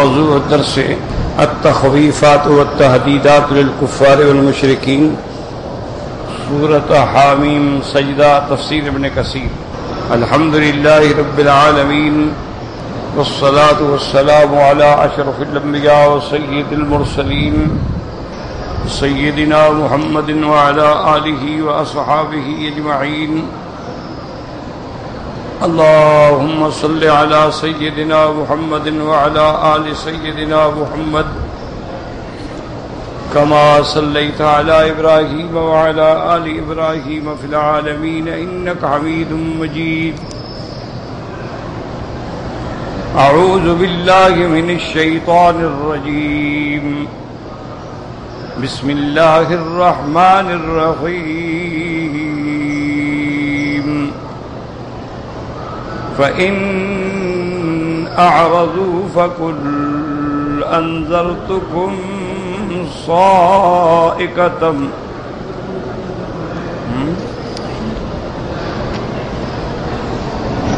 موضوع الدرس التخويفات والتهديدات للكفار والمشركين، سورة حاميم، سجدہ، تفسیر ابن کثیر۔ الحمد للہ رب العالمین، والصلاة والسلام على اشرف الانبیاء وسید المرسلین سیدنا محمد وعلى آلہ واصحابہ اجمعین۔ اللهم صل على سيدنا محمد وعلى آل سيدنا محمد كما صليت على إبراهيم وعلى آل إبراهيم في العالمين إنك حميد مجيد۔ أعوذ بالله من الشيطان الرجيم، بسم الله الرحمن الرحيم۔ فإن أعرضوا فقل أنذرتكم صاعقة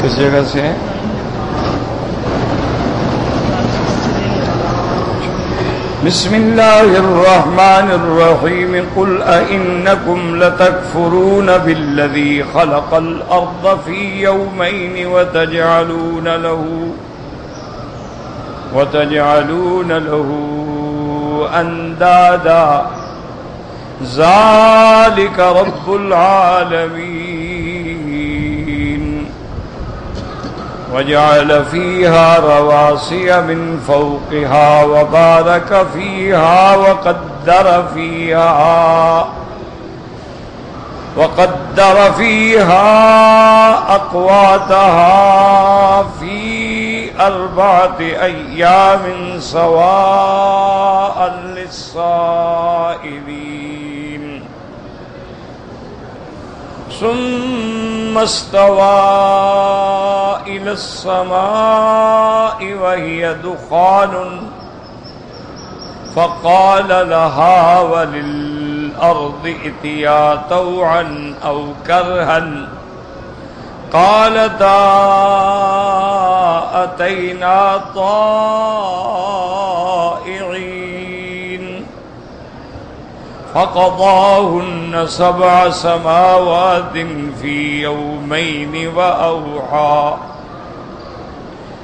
کس جگہ سے ہے؟ بسم الله الرحمن الرحيم۔ قل أئنكم لتكفرون بالذي خلق الأرض في يومين وتجعلون له أندادا ذلك رب العالمين، وجعل فيها رواسي من فوقها وبارك فيها وقدر فيها أقواتها في 4 أيام سواء للسائلين، ثم استوى إلى السماء وهي دخان فقال لها وللأرض ائتيا طوعا أو كرها قالتا أتينا طائعين، فقضاهن 7 سماوات في يومين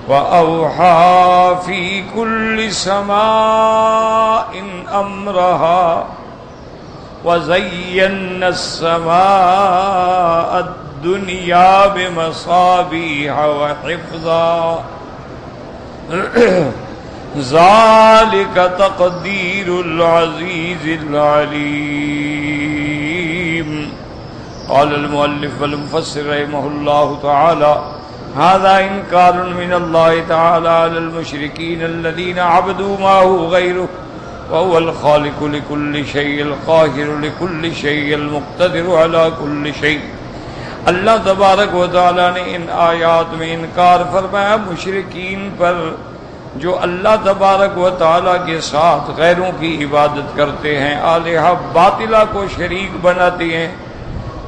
وأوحى في كل سماء أمرها، وزينا السماء الدنيا بمصابيح وحفظا، ذلك تقدير العزيز العليم۔ قال المؤلف والمفسر رحمه الله تعالى: هذا إنكار من الله تعالى على المشركين الذين عبدوا معه غيره، وهو الخالق لكل شيء، القاهر لكل شيء، المقتدر على كل شيء۔ اللہ تبارک و تعالیٰ نے ان آیات میں انکار فرمایا مشرکین پر جو اللہ تبارک و تعالیٰ کے ساتھ غیروں کی عبادت کرتے ہیں، الہہ باطلہ کو شریک بناتے ہیں،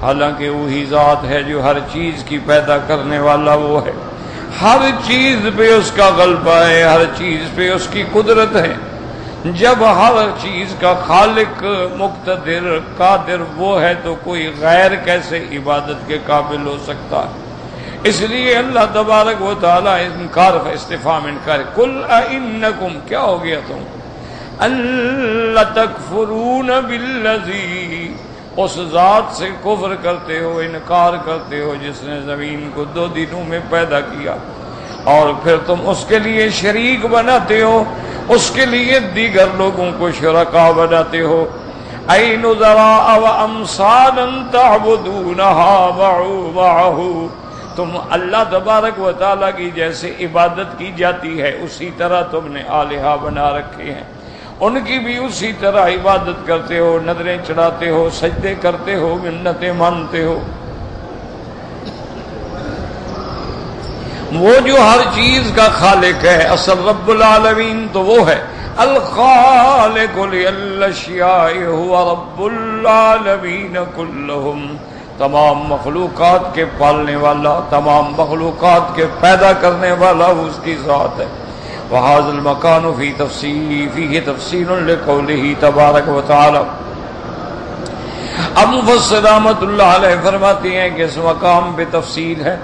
حالانکہ وہی ذات ہے جو ہر چیز کی پیدا کرنے والا وہ ہے، ہر چیز پہ اس کا غلبہ ہے، ہر چیز پہ اس کی قدرت ہے۔ جب ہر چیز کا خالق، مقتدر، قادر وہ ہے تو کوئی غیر کیسے عبادت کے قابل ہو سکتا ہے؟ اس لیے اللہ تبارک و تعالیٰ انکار استفہام انکار، قل ائنکم، کیا ہو گیا تم، الا تکفرون بالذی، اس ذات سے کفر کرتے ہو، انکار کرتے ہو جس نے زمین کو 2 دنوں میں پیدا کیا، اور پھر تم اس کے لیے شریک بناتے ہو، اس کے لیے دیگر لوگوں کو شرکا بناتے ہو۔ اے نذراء وامثالا تعبدونها معه، تم اللہ تبارک و تعالیٰ کی جیسے عبادت کی جاتی ہے اسی طرح تم نے آلہہ بنا رکھے ہیں، ان کی بھی اسی طرح عبادت کرتے ہو، نظریں چڑھاتے ہو، سجدے کرتے ہو، منتیں مانتے ہو۔ وہ جو ہر چیز کا خالق ہے، اصل رب العالمین تو وہ ہے الخالق للاشیاء، هو رب العالمین کلہم، تمام مخلوقات کے پالنے والا، تمام مخلوقات کے پیدا کرنے والا اس کی ذات ہے۔ وهذا المكان فيه تفصيل لقوله تبارک و تعالی. اب مفسر رحمۃ اللہ علیہ فرماتے ہیں کہ اس مقام پہ تفصیل ہے.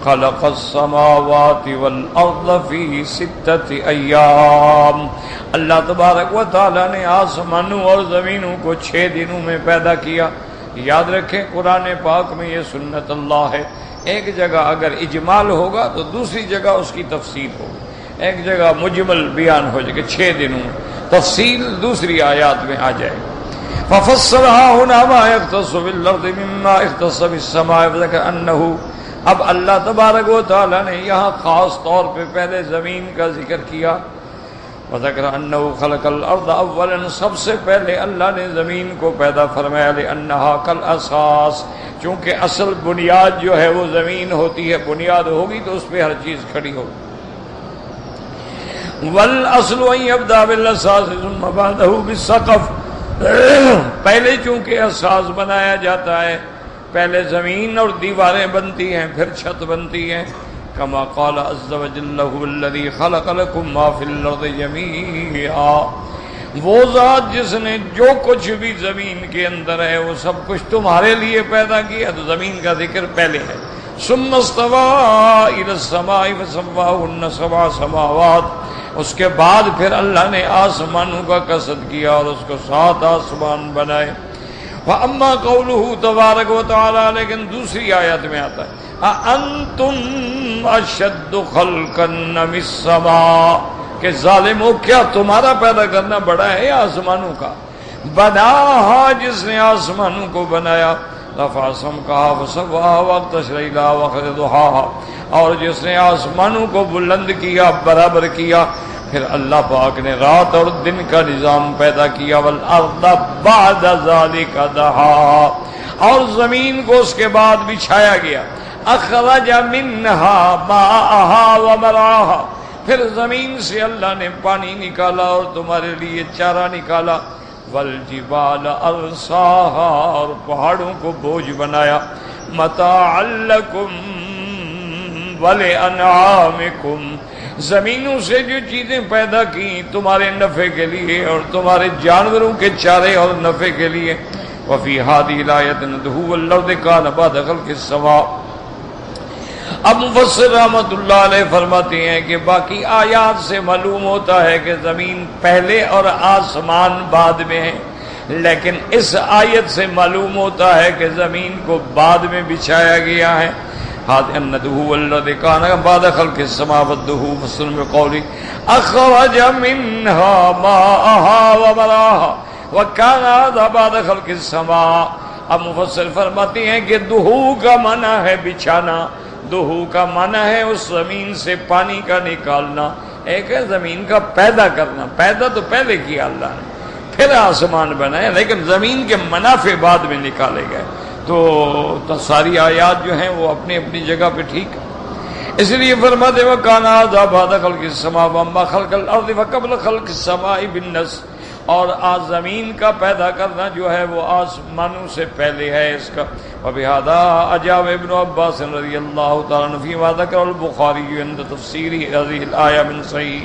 خلق السماوات والارض فی 6 ایام. اللہ تبارک و تعالی نے آسمانوں اور زمینوں کو 6 دنوں میں پیدا کیا. یاد رکھیں قرآن پاک میں یہ سنت اللہ ہے. ایک جگہ اگر اجمال ہوگا تو دوسری جگہ اس کی تفصیل ہوگی. ایک جگہ مجمل بیان ہو جائے کہ 6 دنوں میں، تفصیل دوسری آیات میں آ جائے. ففسرها هنا ما يختص بالارض مما اختص بالسماء وذكر انه. اب اللہ تبارک و تعالی نے یہاں خاص طور پہ پہلے زمین کا ذکر کیا. وذكر انه خلق الارض اولا، سب سے پہلے اللہ نے زمین کو پیدا فرمایا. لانها كالاساس، چونکہ اصل بنیاد جو ہے وہ زمین ہوتی ہے. بنیاد ہوگی تو اس پہ ہر چیز کھڑی ہوگی. والاصل ان يبدا بالاساس ثم بعده بالسقف. پہلے چونکہ اساس بنایا جاتا ہے، پہلے زمین اور دیواریں بنتی ہیں پھر چھت بنتی ہیں. کما قال عز وجل هو الذي خلق لكم ما في الارض جميعا. وہ ذات جس نے جو کچھ بھی زمین کے اندر ہے وہ سب کچھ تمہارے لیے پیدا کیا. تو زمین کا ذکر پہلے ہے. ثم استوى الى السماء فسواهن 7 سماوات. اس کے بعد پھر اللہ نے آسمانوں کا قصد کیا اور اس کو 7 آسمان بنائے. وَأَمَّا قَوْلُهُ تبارک و تعالی، لیکن دوسری آیت میں آتا ہے أَأَنْتُمْ أَشَدُّ خَلْقًا مِنَ السَّمَاءِ، کہ ظالمو کیا تمہارا پیدا کرنا بڑا ہے یا آسمانوں کا؟ بناہا، جس نے آسمانوں کو بنایا. رفع سمکہا فسواہا واغطش لیلہا وأخرج ضحاہا، اور جس نے آسمانوں کو بلند کیا، برابر کیا. پھر اللہ پاک نے رات اور دن کا نظام پیدا کیا. والارض بعد ذلك دحاہا، اور زمین کو اس کے بعد بچھایا گیا. اخرج منها ماءها ومرعاها، پھر زمین سے اللہ نے پانی نکالا اور تمہارے لیے چارہ نکالا. والجبال ارساها، اور پہاڑوں کو بوجھ بنایا. متاعا لکم ولانعامکم، زمینوں سے جو چیزیں پیدا کی تمہارے نفع کے لیے اور تمہارے جانوروں کے چارے اور نفع کے لیے. وفی هذه الآیۃ ندھو والارض کان بعد خلق السماء. اب مفسر رحمۃ اللہ علیہ فرماتے ہیں کہ باقی آیات سے معلوم ہوتا ہے کہ زمین پہلے اور آسمان بعد میں ہے، لیکن اس آیت سے معلوم ہوتا ہے کہ زمین کو بعد میں بچھایا گیا ہے. الندھو والارض کان بعد خلق السماء والدھو فصل بقولی اخرج منها ماءها ومرعاها وكان هذا بعد خلق السماء. اب مفسر فرماتے ہیں کہ دھو کا معنی ہے بچھانا، دھو کا معنی ہے اس زمین سے پانی کا نکالنا. ایک ہے زمین کا پیدا کرنا، پیدا تو پہلے کیا اللہ نے، پھر آسمان بنائے، لیکن زمین کے منافع بعد میں نکالے گئے. تو ساری آیات جو ہیں وہ اپنی اپنی جگہ پہ ٹھیک ہے. اس لیے فرماتے ہیں وَكَانَ هَذَا بَعْدَ خَلْقِ السَّمَاءِ وَأَمَّا خَلْقُ الْأَرْضِ فَقَبْلَ خَلْقِ السَّمَاءِ بِالنَّسْ. اور زمین کا پیدا کرنا جو ہے وہ آسمانوں سے پہلے ہے اس کا. وَبِهَذَا أَجَابَ ابن عباس رضی اللہ تعالیٰ عنہ فيما ذكر البخاري عند تفسير هذه الآية من صحيح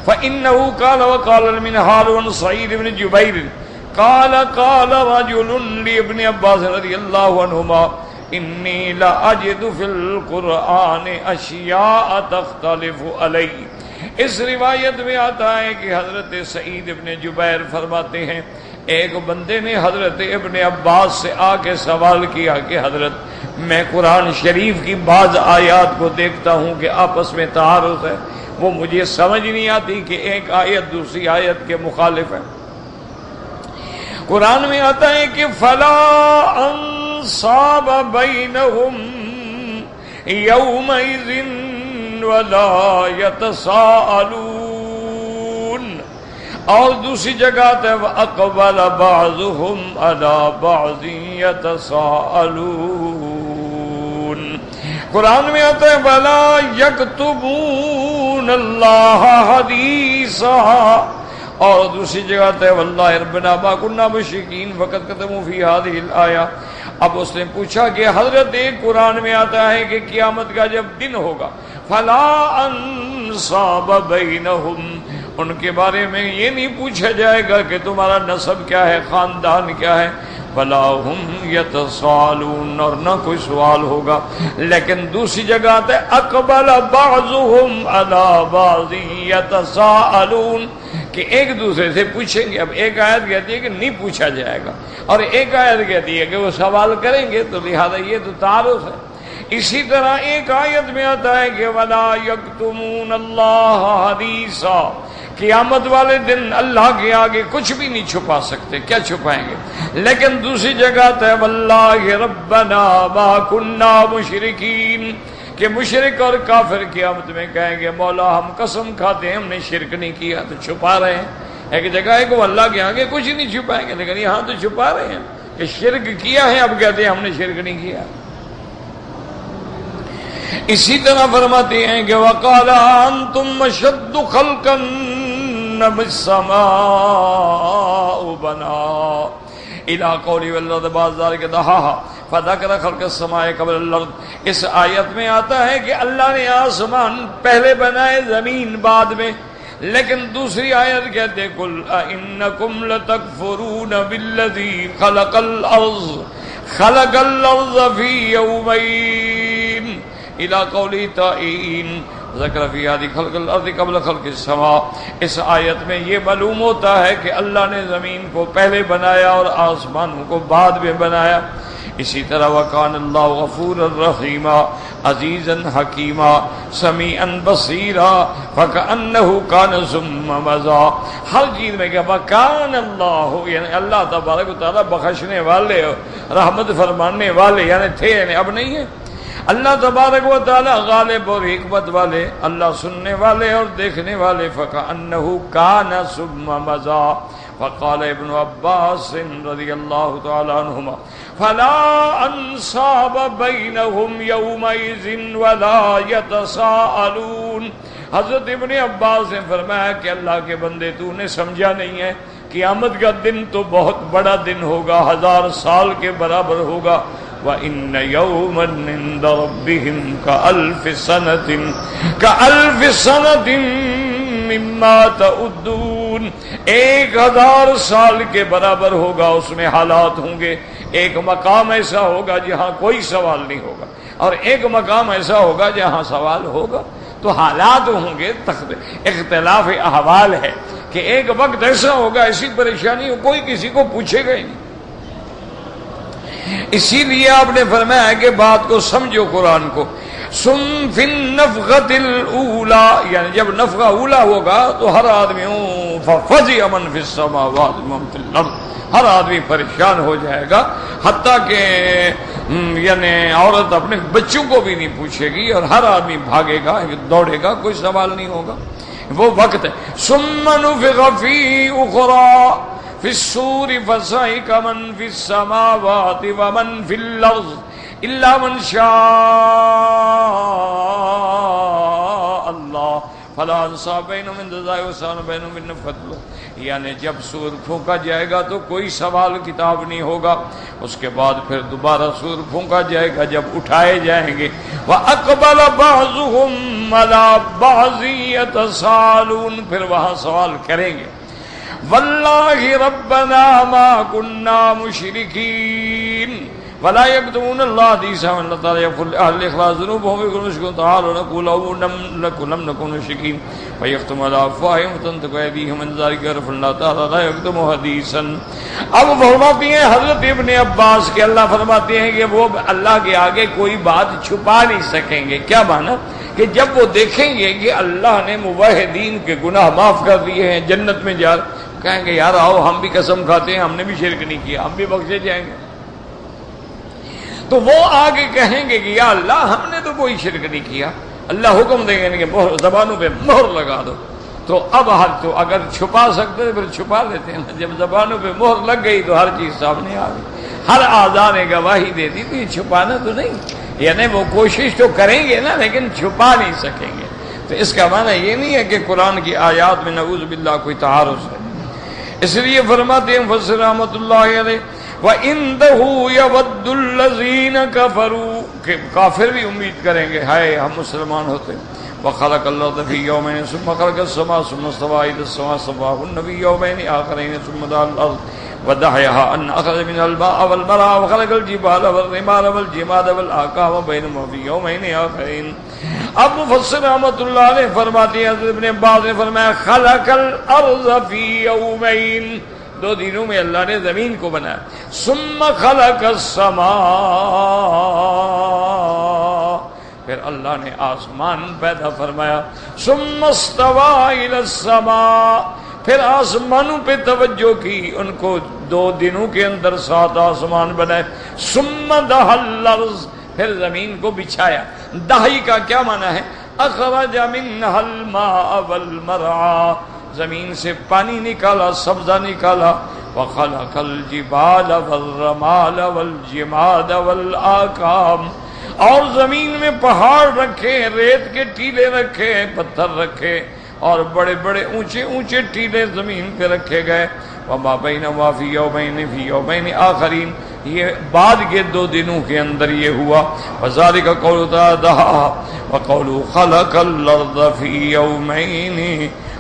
فإنه قال وقال المنهال عن سعيد بن جبير قال رجل لابن عباس رضی اللہ عنہما إني لا أجد في القرآن أشياء تختلف علی. اس روایت میں آتا ہے کہ حضرت سعید ابن جبیر فرماتے ہیں ایک بندے نے حضرت ابن عباس سے آ کے سوال کیا کہ حضرت میں قرآن شریف کی بعض آیات کو دیکھتا ہوں کہ آپس میں تعارض ہے، وہ مجھے سمجھ نہیں آتی کہ ایک آیت دوسری آیت کے مخالف ہے. قرآن میں آتا ہے کہ فلا انصاب بینہم یومئذ ولا يتساءلون، اور دوسری جگہ آتا ہے وَأَقْبَلَ بَعْضُهُمْ عَلَى بَعْضٍ يَتَسَاءَلُونَ. قرآن میں آتا ہے وَلَا يَكْتُبُونَ اللَّهَ حَدِيثًا، اور دوسری جگہ آتا ہے وَاللَّهِ رَبِّنَا مَا كُنَّا مُشْرِكِينَ فَقَدْ كَتَبُوا فِي هَذِهِ الْآيَةِ. اب اس نے پوچھا کہ حضرت ایک قرآن میں آتا ہے کہ قیامت کا جب دن ہوگا فلا انصاب بینہم، ان کے بارے میں یہ نہیں پوچھا جائے گا کہ تمہارا نسب کیا ہے، خاندان کیا ہے، فلا ہم یتسالون، اور نہ کوئی سوال ہوگا۔ لیکن دوسری جگہ آتا ہے اقبل بعضهم علی بعض یتساءلون، کہ ایک دوسرے سے پوچھیں گے۔ اب ایک آیت کہتی ہے کہ نہیں پوچھا جائے گا، اور ایک آیت کہتی ہے کہ وہ سوال کریں گے، تو لہذا یہ تو تعارف ہے۔ اسی طرح ایک آیت میں آتا ہے کہ وَلَا يَكْتُمُونَ اللَّهَ حَدِيثًا، قیامت والے دن اللہ کے آگے کچھ بھی نہیں چھپا سکتے، کیا چھپائیں گے؟ لیکن دوسری جگہ آتا ہے وَاللَّهِ رَبَّنَا مَا كُنَّا مُشْرِكِينَ، کہ مشرک اور کافر قیامت میں کہیں گے مولا ہم قسم کھاتے ہیں ہم نے شرک نہیں کیا، تو چھپا رہے ہیں۔ ایک جگہ ہے کہ وہ اللہ کے آگے کچھ نہیں چھپائیں گے، لیکن یہاں تو چھپا رہے ہیں کہ شرک کیا ہے، اب کہتے ہیں ہم نے شرک نہیں کیا۔ اسی طرح فرماتے ہیں کہ وَقَالَ أَنْتُمْ أَشَدُّ خَلْقًا مِّنَ السَّمَاءِ بَنَاهَا إِلَىٰ قَوْلِهِ وَالْأَرْضِ بَعْدَ ذَٰلِكَ دَحَاهَا فَذَكَرَ خَلْقَ السَّمَاءِ قَبْلَ الْأَرْضِ۔ اس آیت میں آتا ہے کہ اللہ نے آسمان پہلے بنائے، زمین بعد میں۔ لیکن دوسری آیت کہتے ہیں قُلْ أَإِنَّكُمْ لَتَكْفُرُونَ بِالَّذِي خَلَقَ الْأَرْضَ فِي يَوْمَيْنِ إِلَىٰ قَوْلِهِ تَائِينَ ذکر فی ہذہ خلق الارض قبل خلق السماء۔ اس آیت میں یہ معلوم ہوتا ہے کہ اللہ نے زمین کو پہلے بنایا اور آسمانوں کو بعد میں بنایا۔ اسی طرح وکان اللہ غفورا رحیما عزیزا حکیما سمیعا بصیرا فکأنہ کان ثم مضى۔ ہر چیز میں کہ وکان اللہ، یعنی اللہ تبارک و تعالیٰ بخشنے والے رحمت فرمانے والے یعنی تھے، یعنی اب نہیں ہے۔ اللہ تبارک و تعالی غالب اور حکمت والے، اللہ سننے والے اور دیکھنے والے۔ فَكَأَنَّهُ كَانَ ثُمَّ مَضَى۔ فقال ابن عباس رضی اللہ تعالی عنہما فَلَا أَنْصَابَ بَيْنَهُمْ يَوْمَئِذٍ وَلَا يَتَسَاءَلُونَ۔ حضرت ابن عباس نے فرمایا کہ اللہ کے بندے تو نے سمجھا نہیں ہے، قیامت کا دن تو بہت بڑا دن ہوگا، 1000 سال کے برابر ہوگا۔ وَإِنَّ يَوْمًا عِندَ رَبِّهِمْ كَأَلْفِ سَنَةٍ مِّمَّا تَعُدُّونَ۔ 1000 سال کے برابر ہوگا، اس میں حالات ہوں گے۔ ایک مقام ایسا ہوگا جہاں کوئی سوال نہیں ہوگا، اور ایک مقام ایسا ہوگا جہاں سوال ہوگا۔ تو حالات ہوں گے، اختلاف احوال ہے کہ ایک وقت ایسا ہوگا، ایسی پریشانی ہو کوئی کسی کو پوچھے گا ہی نہیں۔ اسی لیے آپ نے فرمایا کہ بات کو سمجھو قرآن کو۔ سم فی النفخۃ الاولی، یعنی جب نفخہ اولا ہوگا تو ہر آدمی ففزع من فی السماوات ومن فی الارض، ہر آدمی پریشان ہو جائے گا، حتیٰ کہ یعنی عورت اپنے بچوں کو بھی نہیں پوچھے گی، اور ہر آدمی بھاگے گا، دوڑے گا، کوئی سوال نہیں ہوگا۔ وہ وقت ہے۔ ثم نفخ فی اخری فی الصور فصعق من فی السماوات ومن فی الارض الا من شاء اللہ فلا انصاب بینہم عند ذلک وسان بینہم بالنفخۃ۔ یعنی جب سور پھونکا جائے گا تو کوئی سوال کتاب نہیں ہوگا، اس کے بعد پھر دوبارہ سور پھونکا جائے گا جب اٹھائے جائیں گے۔ وَأَقْبَلَ بَعْضُهُمْ عَلَىٰ بَعْضٍ يَتَسَاءَلُونَ، پھر وہاں سوال کریں گے۔ وَاللَّهِ رَبَّنَا مَا كُنَّا مُشْرِكِينَ وَلَا يَكْتُمُونَ اللَّهَ حَدِيثًا وَاللَّهُ تَعَالَىٰ يَغْفِرُ لِأَهْلِ الْإِخْلَاصِ ذُنُوبَهُمْ وَيُذْهِبُ تعَالَىٰ ونقول لم نكن مشركين ويختم على أفواههم وتنطق أيديهم من ذلك يغفر الله تعالى لا يكتم حديثا۔ اب فرماتے ہیں حضرت ابن عباس کے، اللہ فرماتے ہیں کہ وہ اللہ کے آگے کوئی بات چھپا نہیں سکیں گے۔ کیا مانا؟ کہ جب وہ دیکھیں گے کہ اللہ نے موحدین کے گناہ معاف کر دیے ہیں، جنت میں جا، کہیں گے یار آؤ ہم بھی قسم کھاتے ہیں ہم نے بھی شرک نہیں کیا، ہم بھی بخشے جائیں گے۔ تو وہ آگے کہیں گے کہ یا اللہ ہم نے تو کوئی شرک نہیں کیا۔ اللہ حکم دیں گے کہ زبانوں پہ مہر لگا دو۔ تو اب تو اگر چھپا سکتے پھر چھپا لیتے ہیں، جب زبانوں پہ مہر لگ گئی تو ہر چیز سامنے آ گئی، ہر اعضاء نے گواہی دے دی، تو یہ چھپانا تو نہیں، یعنی وہ کوشش تو کریں گے نا لیکن چھپا نہیں سکیں گے۔ تو اس کا معنی یہ نہیں ہے کہ قرآن کی آیات میں نعوذ باللہ کوئی تعارض ہے۔ اس لیے فرماتے ہیں مفسر رحمۃ اللہ علیہ وَإِنْدَهُ يَوَدُّ الَّذِينَ کافر بھی امید کریں گے ہائے ہم مسلمان ہوتے. وخلق الارض في يومين ثم خلق السماء ثم استوى الى السماء سواهن في يومين آخرين ثم دعا الارض ودحيها ان اخذ منها الماء والمرعى وخلق الجبال والرمال والجماد والاكام بينهما في يومين آخرين. اب مفسر رحمۃ اللہ علیہ فرماتے ہیں حضرت ابن عباس نے فرمایا خلق الارض في يومين، 2 دنوں میں اللہ نے زمین کو بنایا. ثم خلق السماء، پھر اللہ نے آسمان پیدا فرمایا. ثم استوى الى السماء، پھر آسمانوں پہ توجہ کی، ان کو 2 دنوں کے اندر 7 آسمان بنائے. ثم دحا الارض، پھر زمین کو بچھایا. دہائی کا کیا معنی ہے؟ اخرج منها الماء والمرعى، زمین سے پانی نکالا، سبزہ نکالا. وخلق الجبال والرمال والجماد والآکام، اور زمین میں پہاڑ رکھے، ریت کے ٹیلے رکھے، پتھر رکھے، اور بڑے بڑے اونچے اونچے ٹیلے زمین پہ رکھے گئے. وما بینہما فی یومین آخرین، یہ بعد کے 2 دنوں کے اندر یہ ہوا. وذالک قول تعالی وقول خلق الارض فی یومین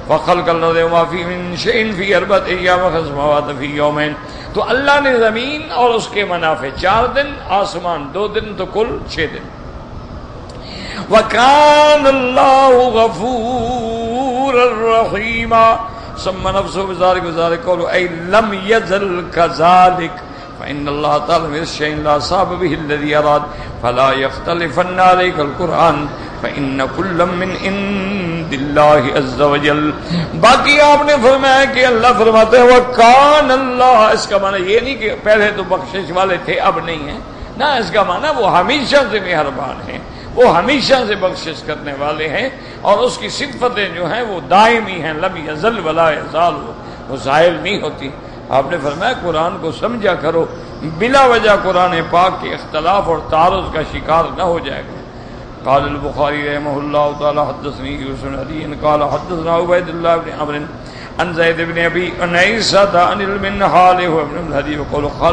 وخلق الارض وما فی من شیء فی 4 ایام والسماوات فی یومین. تو اللہ نے زمین اور اس کے منافع 4 دن، آسمان 2 دن، تو کل 6 دن. وَكَانَ اللَّهُ غَفُورًا رَحِيمًا. ثم نفسه بذلك وذلك قوله أي لم يزل كذلك فإن الله تعالى من الشيء لا صاب به الذي أراد فلا يختلفن عليك القرآن فإن كل من عند الله عز وجل. باقی آپ نے فرمایا کہ اللہ فرماتے ہیں وَكَانَ اللَّهُ، اس کا معنی یہ نہیں کہ پہلے تو بخشش والے تھے اب نہیں ہیں، نہ، اس کا معنی وہ ہمیشہ سے مہربان ہیں، وہ ہمیشہ سے بخشش کرنے والے ہیں، اور اس کی صفتیں جو ہیں وہ دائمی ہیں. لم یزل ولا یزال، وہ زائل نہیں ہوتی. آپ نے فرمایا قرآن کو سمجھا کرو، بلا وجہ قرآن پاک کے اختلاف اور تعارض کا شکار نہ ہو جائے گا. قال البخاری رحمہ اللہ تعالی حدثنی یونس بن علی قال حدثنا عبید اللہ بن عمرو عن زید بن ابی انیسۃ عن المنہال وابن الہدی وقال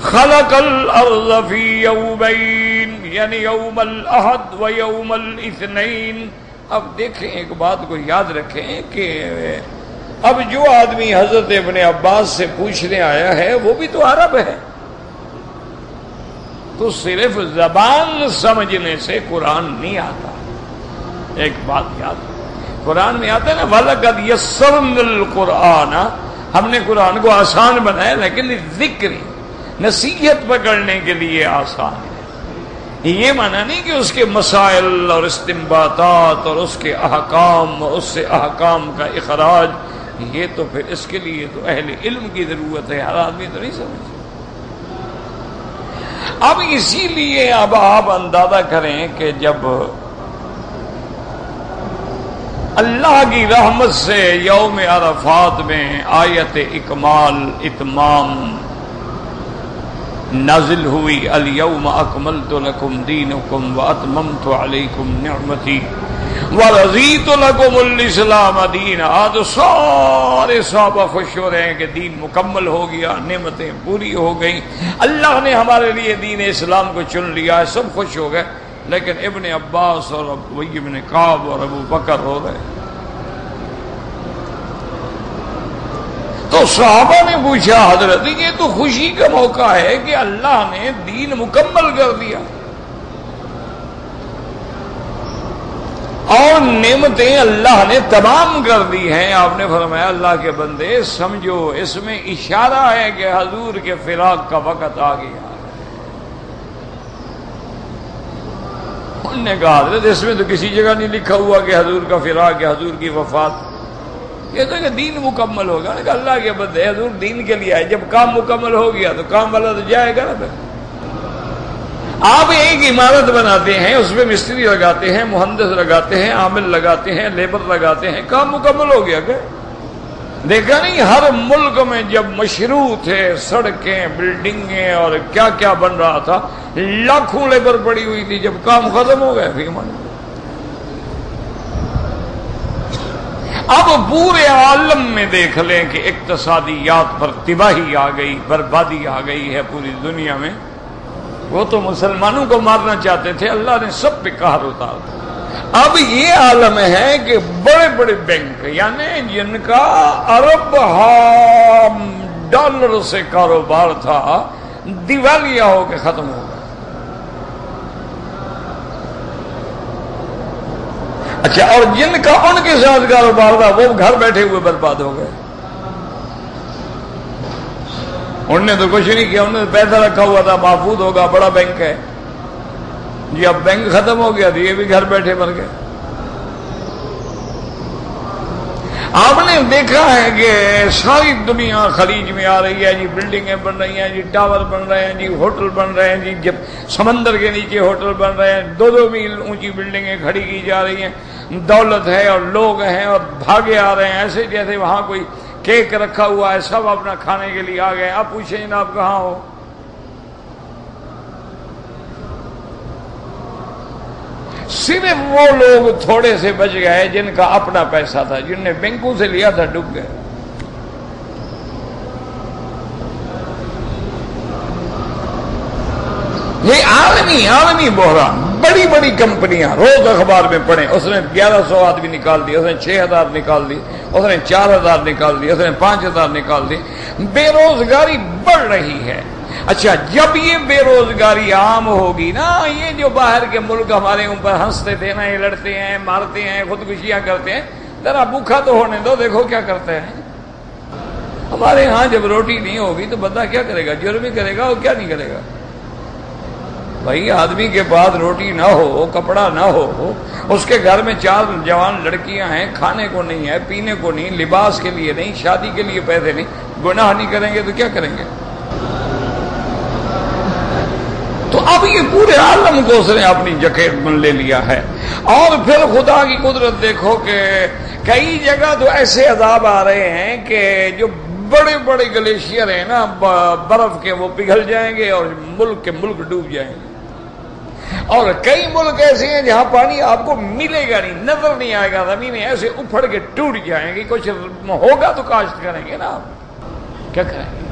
خلق الارض فی یومین، یعنی یوم الاحد و یوم الاثنین. اب دیکھیں ایک بات کو یاد رکھیں کہ اب جو آدمی حضرت ابن عباس سے پوچھنے آیا ہے وہ بھی تو عرب ہے، تو صرف زبان سمجھنے سے قرآن نہیں آتا. ایک بات یاد، قرآن میں آتا ہے نا وَلَقَدْ يَسَّرْنَا الْقُرْآنَ، ہم نے قرآن کو آسان بنایا، لیکن ذکر نصیحت پکڑنے کے لیے آسان ہے. یہ معنی نہیں کہ اس کے مسائل اور استنباطات اور اس کے احکام اور اس سے احکام کا اخراج، یہ تو پھر اس کے لیے تو اہل علم کی ضرورت ہے، ہر آدمی تو نہیں سمجھتا. اب اسی لیے اب آپ اندازہ کریں کہ جب اللہ کی رحمت سے یوم عرفات میں آیت اکمال اتمام نازل ہوئی، الیوم اکملت لکم دینکم واتممت علیکم نعمتی ورضیت لکم الاسلام دینا، تو سارے صحابہ خوش ہو رہے ہیں کہ دین مکمل ہو گیا، نعمتیں پوری ہو گئیں، اللہ نے ہمارے لیے دین اسلام کو چن لیا ہے، سب خوش ہو گئے. لیکن ابن عباس اور ابی بن کعب اور ابو بکر ہو رہے. تو صحابہ نے پوچھا حضرت یہ تو خوشی کا موقع ہے کہ اللہ نے دین مکمل کر دیا اور نعمتیں اللہ نے تمام کر دی ہیں. آپ نے فرمایا اللہ کے بندے سمجھو اس میں اشارہ ہے کہ حضور کے فراق کا وقت آ گیا. انہوں نے کہا حضرت اس میں تو کسی جگہ نہیں لکھا ہوا کہ حضور کا فراق ہے، حضور کی وفات. کہتے ہیں کہ دین مکمل ہوگا. کہ اللہ کے بندے حضور دین کے لیے آئے، جب کام مکمل ہو گیا تو کام والا تو جائے گا نا. پھر آپ ایک عمارت بناتے ہیں، اس میں مستری لگاتے ہیں، مہندس لگاتے ہیں، عامل لگاتے ہیں، لیبر لگاتے ہیں، کام مکمل ہو گیا. کہ دیکھا نہیں ہر ملک میں جب مشروع تھے سڑکیں، بلڈنگیں اور کیا کیا بن رہا تھا، لاکھوں لیبر پڑی ہوئی تھی، جب کام ختم ہو گیا پھر اب پورے عالم میں دیکھ لیں کہ اقتصادیات پر تباہی آ گئی، بربادی آ گئی ہے پوری دنیا میں. وہ تو مسلمانوں کو مارنا چاہتے تھے، اللہ نے سب پہ قہر اتار دیا۔ اب یہ عالم ہے کہ بڑے بڑے بینک یعنی جن کا ارب ڈالر سے کاروبار تھا دیوالیہ ہو کے ختم ہو گیا۔ اچھا، اور جن کا ان کے ساتھ کاروبار تھا وہ گھر بیٹھے ہوئے برباد ہو گئے۔ انہوں نے تو کچھ نہیں کیا، انہوں نے پیسہ رکھا ہوا تھا، محفوظ ہوگا، بڑا بینک ہے جی، اب بینک ختم ہو گیا تو یہ بھی گھر بیٹھے مر گئے۔ آپ نے دیکھا ہے کہ ساری دنیا خلیج میں آ رہی ہے جی، بلڈنگیں بن رہی ہیں جی، ٹاور بن رہے ہیں جی، ہوٹل بن رہے ہیں جی، جب سمندر کے نیچے ہوٹل بن رہے ہیں، 2-2 میل اونچی بلڈنگیں کھڑی کی جا رہی ہیں، دولت ہے اور لوگ ہیں اور بھاگے آ رہے ہیں، ایسے جیسے وہاں کوئی کیک رکھا ہوا ہے، سب اپنا کھانے کے لیے آ گئے۔ آپ پوچھیں جناب کہاں ہو؟ صرف وہ لوگ تھوڑے سے بچ گئے جن کا اپنا پیسہ تھا، جن نے بینکوں سے لیا تھا، ڈوب گئے۔ یہ عالمی بحران، بڑی بڑی کمپنیاں، روز اخبار میں پڑھیں، اس نے 1100 آدمی نکال دیے، اس نے 6000 نکال دی، اس نے 4000 نکال دی، اس نے 5000 نکال دی۔ بے روزگاری بڑھ رہی ہے۔ اچھا، جب یہ بے روزگاری عام ہوگی نا، یہ جو باہر کے ملک ہمارے اوپر ہنستے تھے نا، یہ لڑتے ہیں، مارتے ہیں، خودکشیاں کرتے ہیں، ذرا بھوکا تو ہونے دو، دیکھو کیا کرتے ہیں۔ ہمارے ہاں جب روٹی نہیں ہوگی تو بندہ کیا کرے گا؟ جرم ہی کرے گا، اور کیا نہیں کرے گا؟ بھائی آدمی کے پاس روٹی نہ ہو، کپڑا نہ ہو، اس کے گھر میں 4 جوان لڑکیاں ہیں، کھانے کو نہیں ہے، پینے کو نہیں، لباس کے لیے نہیں، شادی کے لیے پیسے نہیں، گناہ نہیں کریں گے تو کیا کریں گے؟ تو اب یہ پورے عالم کو اس نے اپنی جکیٹ میں لے لیا ہے۔ اور پھر خدا کی قدرت دیکھو کہ کئی جگہ تو ایسے عذاب آ رہے ہیں کہ جو بڑے بڑے گلیشیئر ہیں نا برف کے، وہ پگھل جائیں گے اور ملک کے ملک ڈوب جائیں گے۔ اور کئی ملک ایسے ہیں جہاں پانی آپ کو ملے گا نہیں، نظر نہیں آئے گا، زمینیں ایسے اپھڑ کے ٹوٹ جائیں گی۔ کچھ ہوگا تو کاشت کریں گے نا، آپ کیا کریں گے؟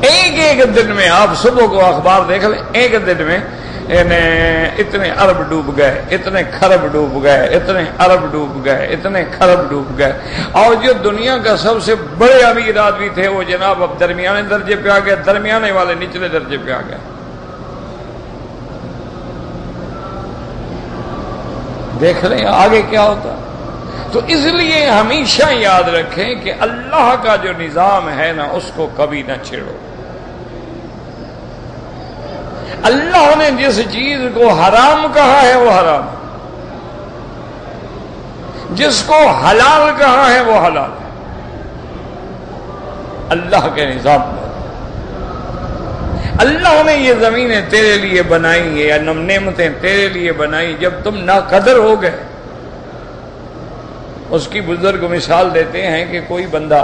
ایک دن میں آپ صبح کو اخبار دیکھ لیں، ایک دن میں اتنے ارب ڈوب گئے، اتنے خرب ڈوب گئے، اتنے ارب ڈوب گئے، اتنے خرب ڈوب گئے۔ اور جو دنیا کا سب سے بڑے امیر آدمی تھے وہ جناب اب درمیانے درجے پہ آ گئے، درمیانے والے نچلے درجے پہ آ گئے۔ دیکھ لیں آگے کیا ہوتا۔ تو اس لیے ہمیشہ یاد رکھیں کہ اللہ کا جو نظام ہے نا، اس کو کبھی نہ چھیڑو۔ اللہ نے جس چیز کو حرام کہا ہے وہ حرام، جس کو حلال کہا ہے وہ حلال ہے، اللہ کے نظام میں۔ اللہ نے یہ زمینیں تیرے لیے بنائی ہیں، یا نعمتیں تیرے لیے بنائی، جب تم ناقدر ہو گئے۔ اس کی بزرگ مثال دیتے ہیں کہ کوئی بندہ،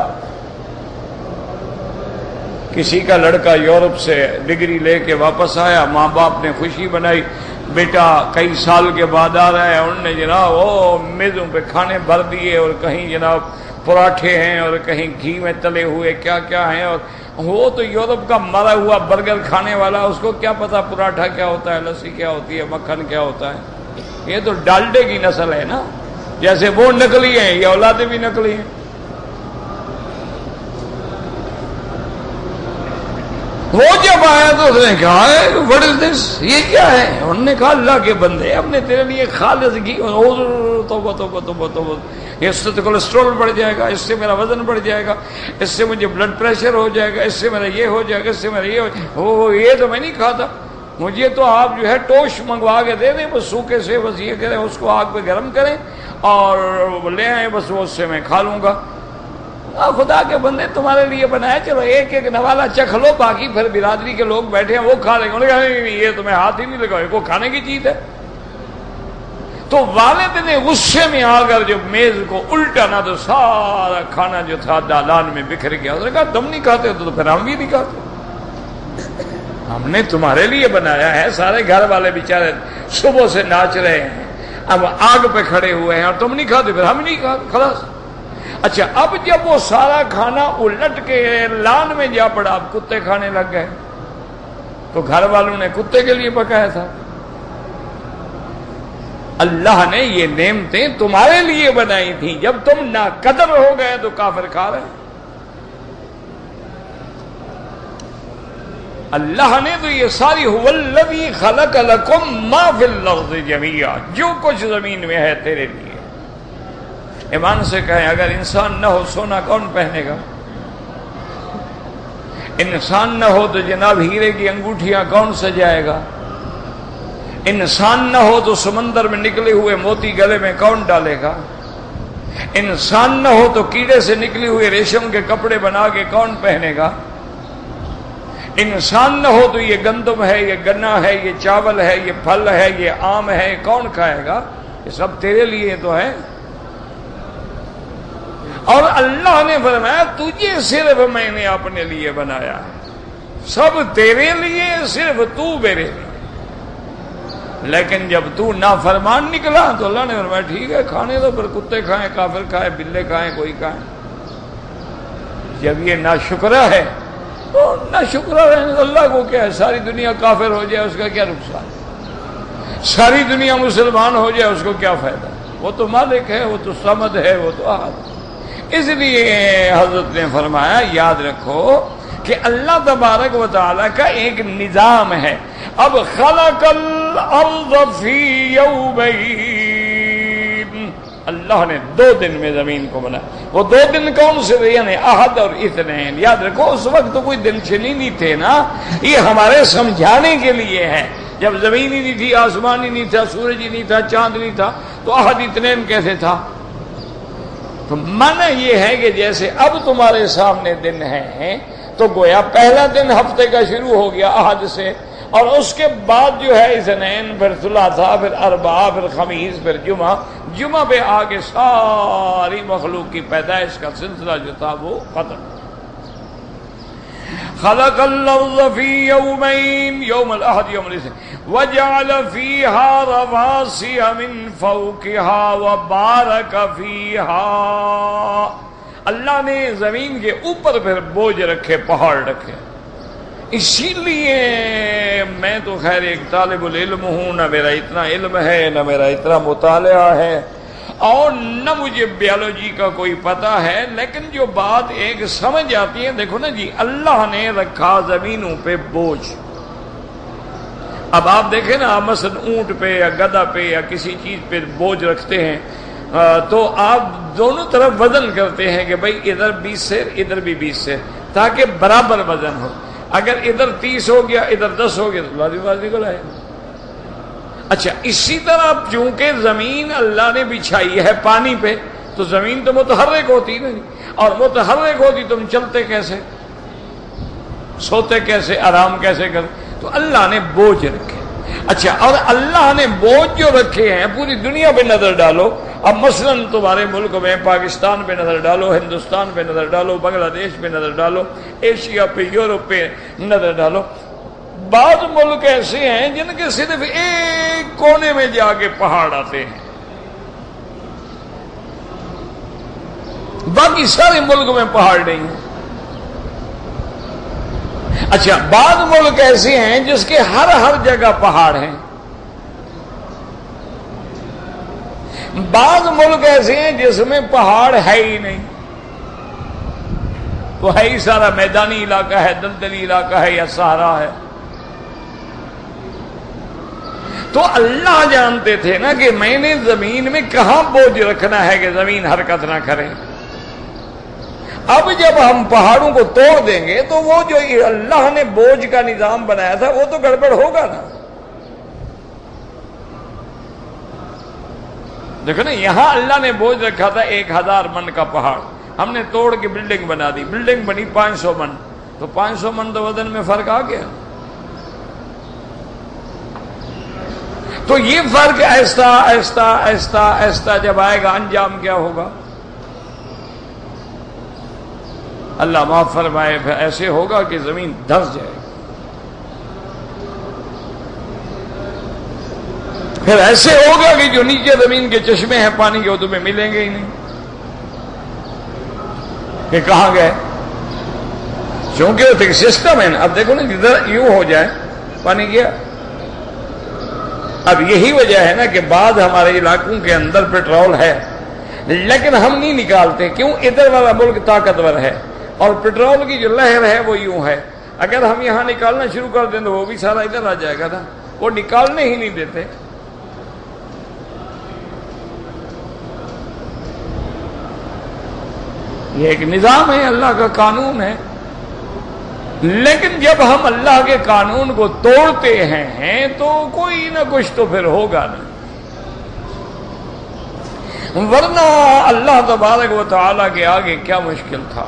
کسی کا لڑکا یورپ سے ڈگری لے کے واپس آیا، ماں باپ نے خوشی بنائی، بیٹا کئی سال کے بعد آ رہا ہے، انہوں نے جناب وہ میزوں پہ کھانے بھر دیے، اور کہیں جناب پراٹھے ہیں اور کہیں گھی میں تلے ہوئے کیا کیا ہیں، اور وہ تو یورپ کا مرا ہوا برگر کھانے والا، اس کو کیا پتا پراٹھا کیا ہوتا ہے، لسی کیا ہوتی ہے، مکھن کیا ہوتا ہے۔ یہ تو ڈالڈے کی نسل ہے نا، جیسے وہ نکلی ہیں یہ اولادیں بھی نکلی ہیں۔ وہ جب آیا تو اس نے کہا what is this؟ یہ کیا ہے؟ انہوں نے کہا اللہ کے بندے، ہم نے تیرے لیے خالص گھی، توبہ توبہ توبہ توبہ، اس سے تو کولیسٹرول بڑھ جائے گا، اس سے میرا وزن بڑھ جائے گا، اس سے مجھے بلڈ پریشر ہو جائے گا، اس سے میرا یہ ہو جائے گا، اس سے میرا یہ ہو جائے گا۔ وہ یہ تو میں نہیں کھاتا، مجھے تو آپ جو ہے ٹوسٹ منگوا کے دے دیں، بس سوکھے سے، بس یہ کریں، اس کو آگ پہ گرم کریں اور لے آئیں، بس وہ اس سے میں کھا لوں گا۔ خدا کے بندے تمہارے لیے بنایا، چلو ایک ایک نوالا چکھ لو، باقی پھر برادری کے لوگ بیٹھے ہیں وہ کھا لیں گے۔ انہوں نے کہا نہیں، یہ تمہیں ہاتھ ہی نہیں لگا، یہ کو کھانے کی چیز ہے۔ تو والد نے غصے میں آ کر جو میز کو الٹا نہ، تو سارا کھانا جو تھا دالان میں بکھر گیا۔ اس نے کہا تم نہیں کھاتے تو پھر ہم بھی نہیں کھاتے، ہم نے تمہارے لیے بنایا ہے۔ سارے گھر والے بیچارے صبح سے ناچ رہے ہیں، اب آگ پہ کھڑے ہوئے ہیں، اور تم نہیں کھاتے پھر ہم نہیں کھاتے، خلاص۔ اچھا، اب جب وہ سارا کھانا الٹ کے لان میں جا پڑا، اب کتے کھانے لگ گئے۔ تو گھر والوں نے کتے کے لیے پکایا تھا؟ اللہ نے یہ نعمتیں تمہارے لیے بنائی تھیں، جب تم ناقدر ہو گئے تو کافر کھا رہے ہیں۔ اللہ نے تو یہ ساری هو الذی خلق لکم ما فی الارض جمیعا، جو کچھ زمین میں ہے تیرے لیے۔ ایمان سے کہیں اگر انسان نہ ہو سونا کون پہنے گا؟ انسان نہ ہو تو جناب ہیرے کی انگوٹھیاں کون سجائے گا؟ انسان نہ ہو تو سمندر میں نکلے ہوئے موتی گلے میں کون ڈالے گا؟ انسان نہ ہو تو کیڑے سے نکلے ہوئے ریشم کے کپڑے بنا کے کون پہنے گا؟ انسان نہ ہو تو یہ گندم ہے، یہ گنا ہے، یہ چاول ہے، یہ پھل ہے، یہ آم ہے، کون کھائے گا؟ یہ سب تیرے لیے تو ہے۔ اور اللہ نے فرمایا تجھے صرف میں نے اپنے لیے بنایا ہے، سب تیرے لیے، صرف تو میرے لیے۔ لیکن جب تو نافرمان نکلا تو اللہ نے فرمایا ٹھیک ہے کھانے دو، پر کتے کھائیں، کافر کھائے، بلے کھائیں، کوئی کھائیں۔ جب یہ ناشکرہ ہے تو ناشکرہ رہنے اللہ کو کیا ہے؟ ساری دنیا کافر ہو جائے اس کا کیا نقصان ہے؟ ساری دنیا مسلمان ہو جائے اس کو کیا فائدہ؟ وہ تو مالک ہے، وہ تو صمد ہے، وہ تو احد ہے۔ اس لیے حضرت نے فرمایا یاد رکھو کہ اللہ تبارک و تعالی کا ایک نظام ہے۔ اب خلق الارض فی یومین، اللہ نے 2 دن میں زمین کو بنایا۔ وہ 2 دن کون سے تھے؟ یعنی احد اور اثنین۔ یاد رکھو اس وقت تو کوئی دن چنی نہیں تھے نا، یہ ہمارے سمجھانے کے لیے ہے۔ جب زمین ہی نہیں تھی، آسمان ہی نہیں تھا، سورج ہی نہیں تھا، چاند نہیں تھا، تو احد اثنین کیسے تھا؟ تو معنی یہ ہے کہ جیسے اب تمہارے سامنے دن ہے تو گویا پہلا دن ہفتے کا شروع ہو گیا احد سے، اور اس کے بعد جو ہے اثنین، پھر ثلاثہ، پھر اربعہ، پھر خمیس، پھر جمعہ۔ جمعہ پہ آگے ساری مخلوق کی پیدائش کا سلسلہ جو تھا وہ ختم۔ خلق الارض فی یومین، یوم الاحد، یوم الاثنین، وجعل فیہا رواسی من فوقہا وبارک فیہا۔ اللہ نے زمین کے اوپر پھر بوجھ رکھے، پہاڑ رکھے۔ اسی لیے میں تو خیر ایک طالب العلم ہوں، نہ میرا اتنا علم ہے، نہ میرا اتنا مطالعہ ہے، اور نہ مجھے بیالوجی کا کوئی پتہ ہے، لیکن جو بات ایک سمجھ آتی ہے، دیکھو نا جی، اللہ نے رکھا زمینوں پہ بوجھ۔ اب آپ دیکھیں نا، مثلا اونٹ پہ یا گدھا پہ یا کسی چیز پہ بوجھ رکھتے ہیں تو آپ دونوں طرف وزن کرتے ہیں کہ بھئی ادھر 20 سے ادھر بھی 20 سے، تاکہ برابر وزن ہو۔ اگر ادھر 30 ہو گیا، ادھر 10 ہو گیا تو لازمی بات نکل آئے۔ اچھا، اسی طرح چونکہ زمین اللہ نے بچھائی ہے پانی پہ، تو زمین تو متحرک ہوتی نہیں، اور متحرک ہوتی تم چلتے کیسے، سوتے کیسے، آرام کیسے کرتے؟ تو اللہ نے بوجھ رکھے۔ اچھا، اور اللہ نے بوجھ جو رکھے ہیں پوری دنیا پہ نظر ڈالو۔ اب مثلا تمہارے ملک میں پاکستان پہ نظر ڈالو، ہندوستان پہ نظر ڈالو، بنگلہ دیش پہ نظر ڈالو، ایشیا پہ، یورپ پہ نظر ڈالو۔ بعض ملک ایسے ہیں جن کے صرف ایک کونے میں جا کے پہاڑ آتے ہیں، باقی سارے ملک میں پہاڑ نہیں ہیں۔ اچھا، بعض ملک ایسے ہیں جس کے ہر جگہ پہاڑ ہیں، بعض ملک ایسے ہیں جس میں پہاڑ ہے ہی نہیں، تو ہے ہی سارا میدانی علاقہ ہے، دلدلی علاقہ ہے یا صحرا ہے۔ تو اللہ جانتے تھے نا کہ میں نے زمین میں کہاں بوجھ رکھنا ہے کہ زمین حرکت نہ کرے۔ اب جب ہم پہاڑوں کو توڑ دیں گے تو وہ جو اللہ نے بوجھ کا نظام بنایا تھا وہ تو گڑبڑ ہوگا نا۔ دیکھو نا، یہاں اللہ نے بوجھ رکھا تھا 1000 من کا پہاڑ، ہم نے توڑ کے بلڈنگ بنا دی، بلڈنگ بنی 500 من، تو 500 من تو وزن میں فرق آ گیا۔ تو یہ فرق ایسا ایسا ایسا ایسا جب آئے گا، انجام کیا ہوگا؟ اللہ معاف فرمائے، پھر ایسے ہوگا کہ زمین دھنس جائے گی، پھر ایسے ہوگا کہ جو نیچے زمین کے چشمے ہیں پانی کے وہ تمہیں ملیں گے ہی نہیں کہ کہاں گئے، چونکہ وہ سسٹم ہے نا۔ اب دیکھو نا، جدھر یوں ہو جائے پانی گیا. اب یہی وجہ ہے نا کہ بعض ہمارے علاقوں کے اندر پیٹرول ہے لیکن ہم نہیں نکالتے. کیوں؟ ادھر والا ملک طاقتور ہے اور پیٹرول کی جو لہر ہے وہ یوں ہے. اگر ہم یہاں نکالنا شروع کر دیں تو وہ بھی سارا ادھر آ جائے گا نا. وہ نکالنے ہی نہیں دیتے. یہ ایک نظام ہے، اللہ کا قانون ہے. لیکن جب ہم اللہ کے قانون کو توڑتے ہیں تو کوئی نہ کچھ تو پھر ہوگا نا. ورنہ اللہ تبارک و تعالیٰ کے آگے کیا مشکل تھا.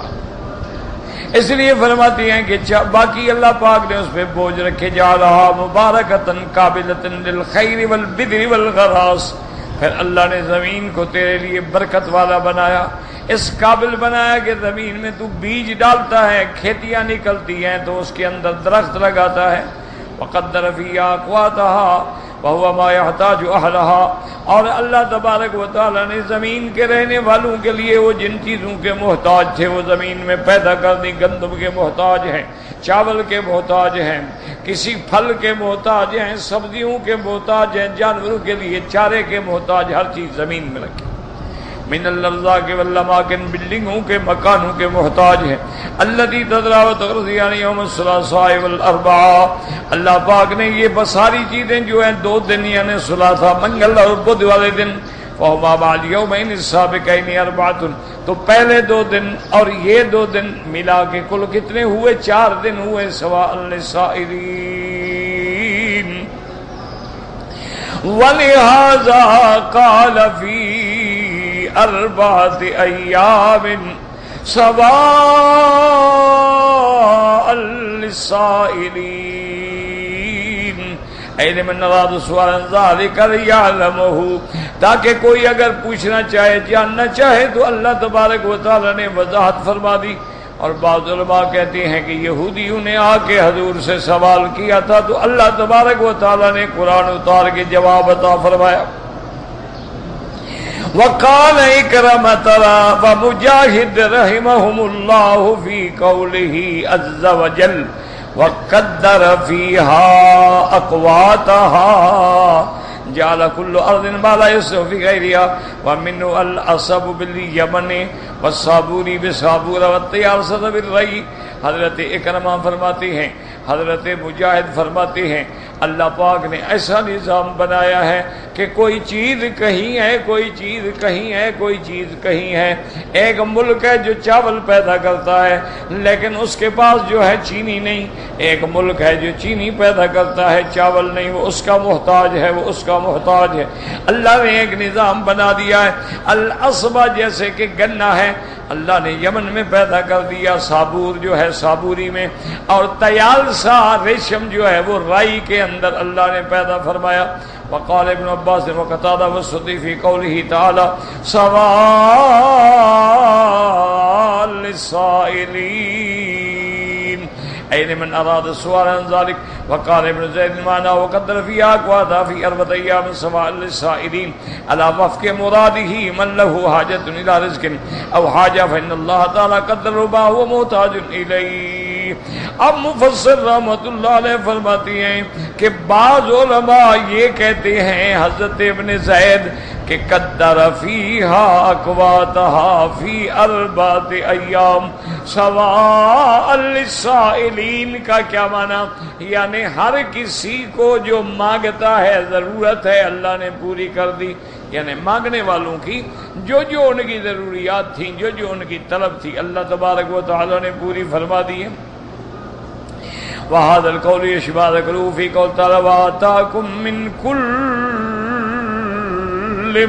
اس لیے فرماتی ہیں کہ باقی اللہ پاک نے اس پہ بوجھ رکھے، جعلھا مبارکۃ قابلۃ للخیر والبر والغراس. پھر اللہ نے زمین کو تیرے لیے برکت والا بنایا، اس قابل بنایا کہ زمین میں تو بیج ڈالتا ہے، کھیتیاں نکلتی ہیں تو اس کے اندر درخت لگاتا ہے. وقدر فیہا اقواتہا وہو ما یحتاج اہلہا. اور اللہ تبارک و تعالی نے زمین کے رہنے والوں کے لیے وہ جن چیزوں کے محتاج تھے وہ زمین میں پیدا کر دی. گندم کے محتاج ہیں، چاول کے محتاج ہیں، کسی پھل کے محتاج ہیں، سبزیوں کے محتاج ہیں، جانوروں کے لیے چارے کے محتاج، ہر چیز زمین میں رکھی. من الارزاق والاماکن، بلڈنگوں کے مکانوں کے محتاج ہیں. الذی تذرع وتغذیان یوم الثلاثاء والاربعاء. اللہ پاک نے یہ ساری چیزیں جو ہیں 2 دن یعنی ثلاثاء منگل اور بدھ والے دن، فہما بعد یومین السابقین اربعۃ، تو پہلے 2 دن اور یہ 2 دن ملا کے کل کتنے ہوئے؟ 4 دن ہوئے. سواء للسائلین. ولہذا قال فی 4 ایام سواء للسائلین. من اراد سؤالا ذلك ليعلمه، تاکہ کوئی اگر پوچھنا چاہے، جاننا چاہے تو اللہ تبارک و تعالی نے وضاحت فرما دی. اور بعض علماء کہتے ہیں کہ یہودیوں نے آ کے حضور سے سوال کیا تھا تو اللہ تبارک و تعالی نے قرآن اتار کے جواب عطا فرمایا. وقال اکرمۃ ومجاہد رحمهم اللہ فی قولہ عز وجل وقدر فیہا اقواتہا جعل کل ارض ما لا یصلح فی غیرہا ومنہ العصب بالیمن والصابور بصابور والطیارسۃ بالری. حضرت اکرمہ فرماتے ہیں، حضرت مجاہد فرماتے ہیں اللہ پاک نے ایسا نظام بنایا ہے کہ کوئی چیز کہیں ہے، کوئی چیز کہیں ہے، کوئی چیز کہیں ہے. ایک ملک ہے جو چاول پیدا کرتا ہے لیکن اس کے پاس جو ہے چینی نہیں. ایک ملک ہے جو چینی پیدا کرتا ہے چاول نہیں، وہ اس کا محتاج ہے، وہ اس کا محتاج ہے. اللہ نے ایک نظام بنا دیا ہے. العصبہ جیسے کہ گنا ہے اللہ نے یمن میں پیدا کر دیا، صابور جو ہے صابوری میں، اور تیالسا ریشم جو ہے وہ رائی کے اندر اللہ نے پیدا فرمایا. وقال ابن عباس وقتادہ والسدی فی قولہ تعالی سواء للسائلین أين من أراد السؤال عن ذلك. وقال ابن زيد المعنى وقدر فيها أقواتها في 4 أيام سواء للسائلين على وفق مراده من له حاجة إلى رزق أو حاجة فإن الله تعالى قدر ما هو محتاج إليه. اب مفسر رحمۃ اللہ علیہ فرماتی ہیں کہ بعض علماء یہ کہتے ہیں حضرت ابن زید کہ قدر فیہا اقواتہا فی 4 ایام سواء للسائلین کا کیا معنی؟ یعنی ہر کسی کو جو مانگتا ہے ضرورت ہے اللہ نے پوری کر دی. یعنی مانگنے والوں کی جو جو ان کی ضروریات تھیں، جو جو ان کی طلب تھی اللہ تبارک و تعالی نے پوری فرما دی ہے. وَهَذَا الْقَوْلُ يَشْبَهُ ذَكَرُهُ فِي قَوْلِ تَعَالَى وَآتَاكُم مِّن كُلِّ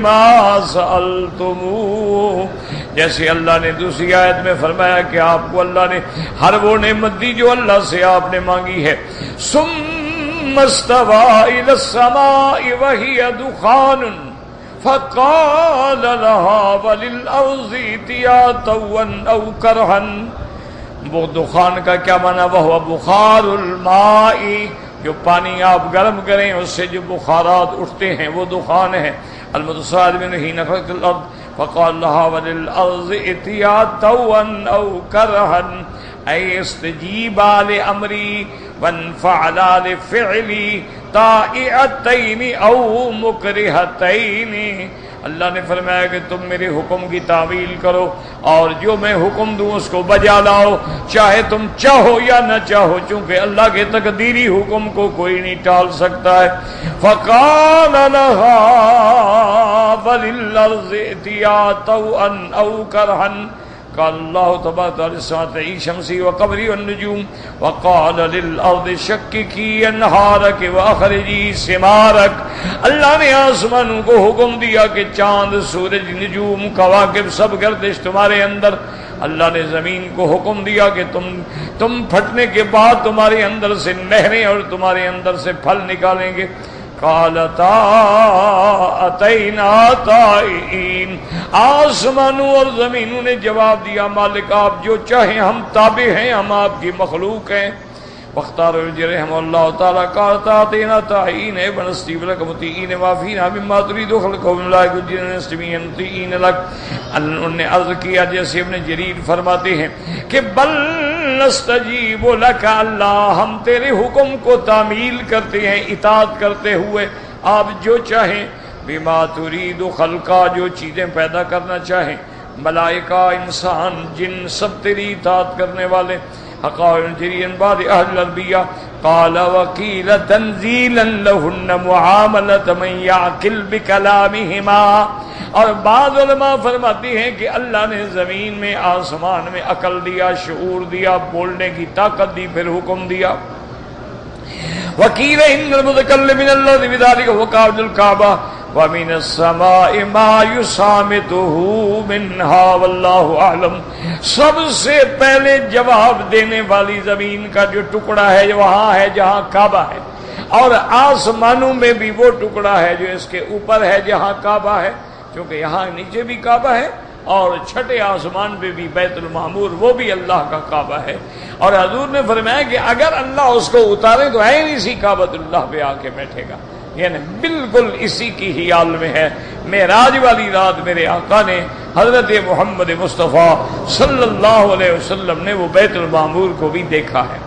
مَا سَأَلْتُمُوهُ. جیسے اللہ نے دوسری آیت میں فرمایا کہ آپ کو اللہ نے ہر وہ نعمت دی جو اللہ سے آپ نے مانگی ہے. ثُمَّ اسْتَوَىٰ إِلَى السَّمَاءِ وَهِيَ دُخَانٌ فَقَالَ لَهَا وَلِلْأَرْضِ ائْتِيَا طَوْعًا أَوْ كَرْهًا. وہ دخان کا کیا معنی؟ وہ بخار الماء، جو پانی آپ گرم کریں اس سے جو بخارات اٹھتے ہیں وہ دخان ہے. المتصاعد من حين خلقت الارض فقال لها وللارض ائتيا طوعا او كرها. اے استجیبا لامری وانفعلا لفعلی طائعتین او مکرہتین. اللہ نے فرمایا کہ تم میرے حکم کی تعمیل کرو اور جو میں حکم دوں اس کو بجا لاؤ، چاہے تم چاہو یا نہ چاہو، چونکہ اللہ کے تقدیری حکم کو کوئی نہیں ٹال سکتا ہے. فقال لها وللارض ائتیا طوعا او کرہا. قال اللہ تبارک وتعالی ساتعی شمسی وقمری والنجوم وقال للارض شککی انہارک واخرجی ثمارک. اللہ نے آسمانوں کو حکم دیا کہ چاند، سورج، نجوم، کواکب سب گردش تمہارے اندر. اللہ نے زمین کو حکم دیا کہ تم پھٹنے کے بعد تمہارے اندر سے نہریں اور تمہارے اندر سے پھل نکالیں گے. قالتا اتینا طائعین. آسمانوں اور زمینوں نے جواب دیا مالک آپ جو چاہیں ہم تابع ہیں، ہم آپ کی مخلوق ہیں. واختار رحمہ اللہ تعالیٰ قالتا اتینا طائعین بنستجیب لک مطیعین وافینا مما ترید خلقهم لا یجدون نستمعین مطیعین لک. انہوں نے عرض کیا جیسے ابن جریر فرماتے ہیں کہ بل نستجیب لک، اللہ ہم تیرے حکم کو تعمیل کرتے ہیں اطاعت کرتے ہوئے، آپ جو چاہیں. بما ترید خلقا، جو چیزیں پیدا کرنا چاہیں، ملائکہ، انسان، جن سب تیری اطاعت کرنے والے. حقائق جرین بعد اہل الانبیاء قال وکیل تنزیلا لہن معاملت من یعقل بکلامہما. اور بعض علماء فرماتی ہیں کہ اللہ نے زمین میں، آسمان میں عقل دیا، شعور دیا، بولنے کی طاقت دی، پھر حکم دیا. وکیل ان المتکلم من الارض بذلک وقابض الکعبہ ومن السماء ما یصامته منها واللہ اعلم. سب سے پہلے جواب دینے والی زمین کا جو ٹکڑا ہے وہاں ہے جہاں کعبہ ہے، اور آسمانوں میں بھی وہ ٹکڑا ہے جو اس کے اوپر ہے جہاں کعبہ ہے، کیونکہ یہاں نیچے بھی کعبہ ہے اور چھٹے آسمان پہ بھی بیت المعمور، وہ بھی اللہ کا کعبہ ہے. اور حضور نے فرمایا کہ اگر اللہ اس کو اتارے تو عین اسی کعبۃ اللہ پہ آ کے بیٹھے گا، یعنی بالکل اسی کی ہی حال میں ہے. معراج والی رات میرے آقا نے حضرت محمد مصطفیٰ صلی اللہ علیہ وسلم نے وہ بیت المعمور کو بھی دیکھا ہے.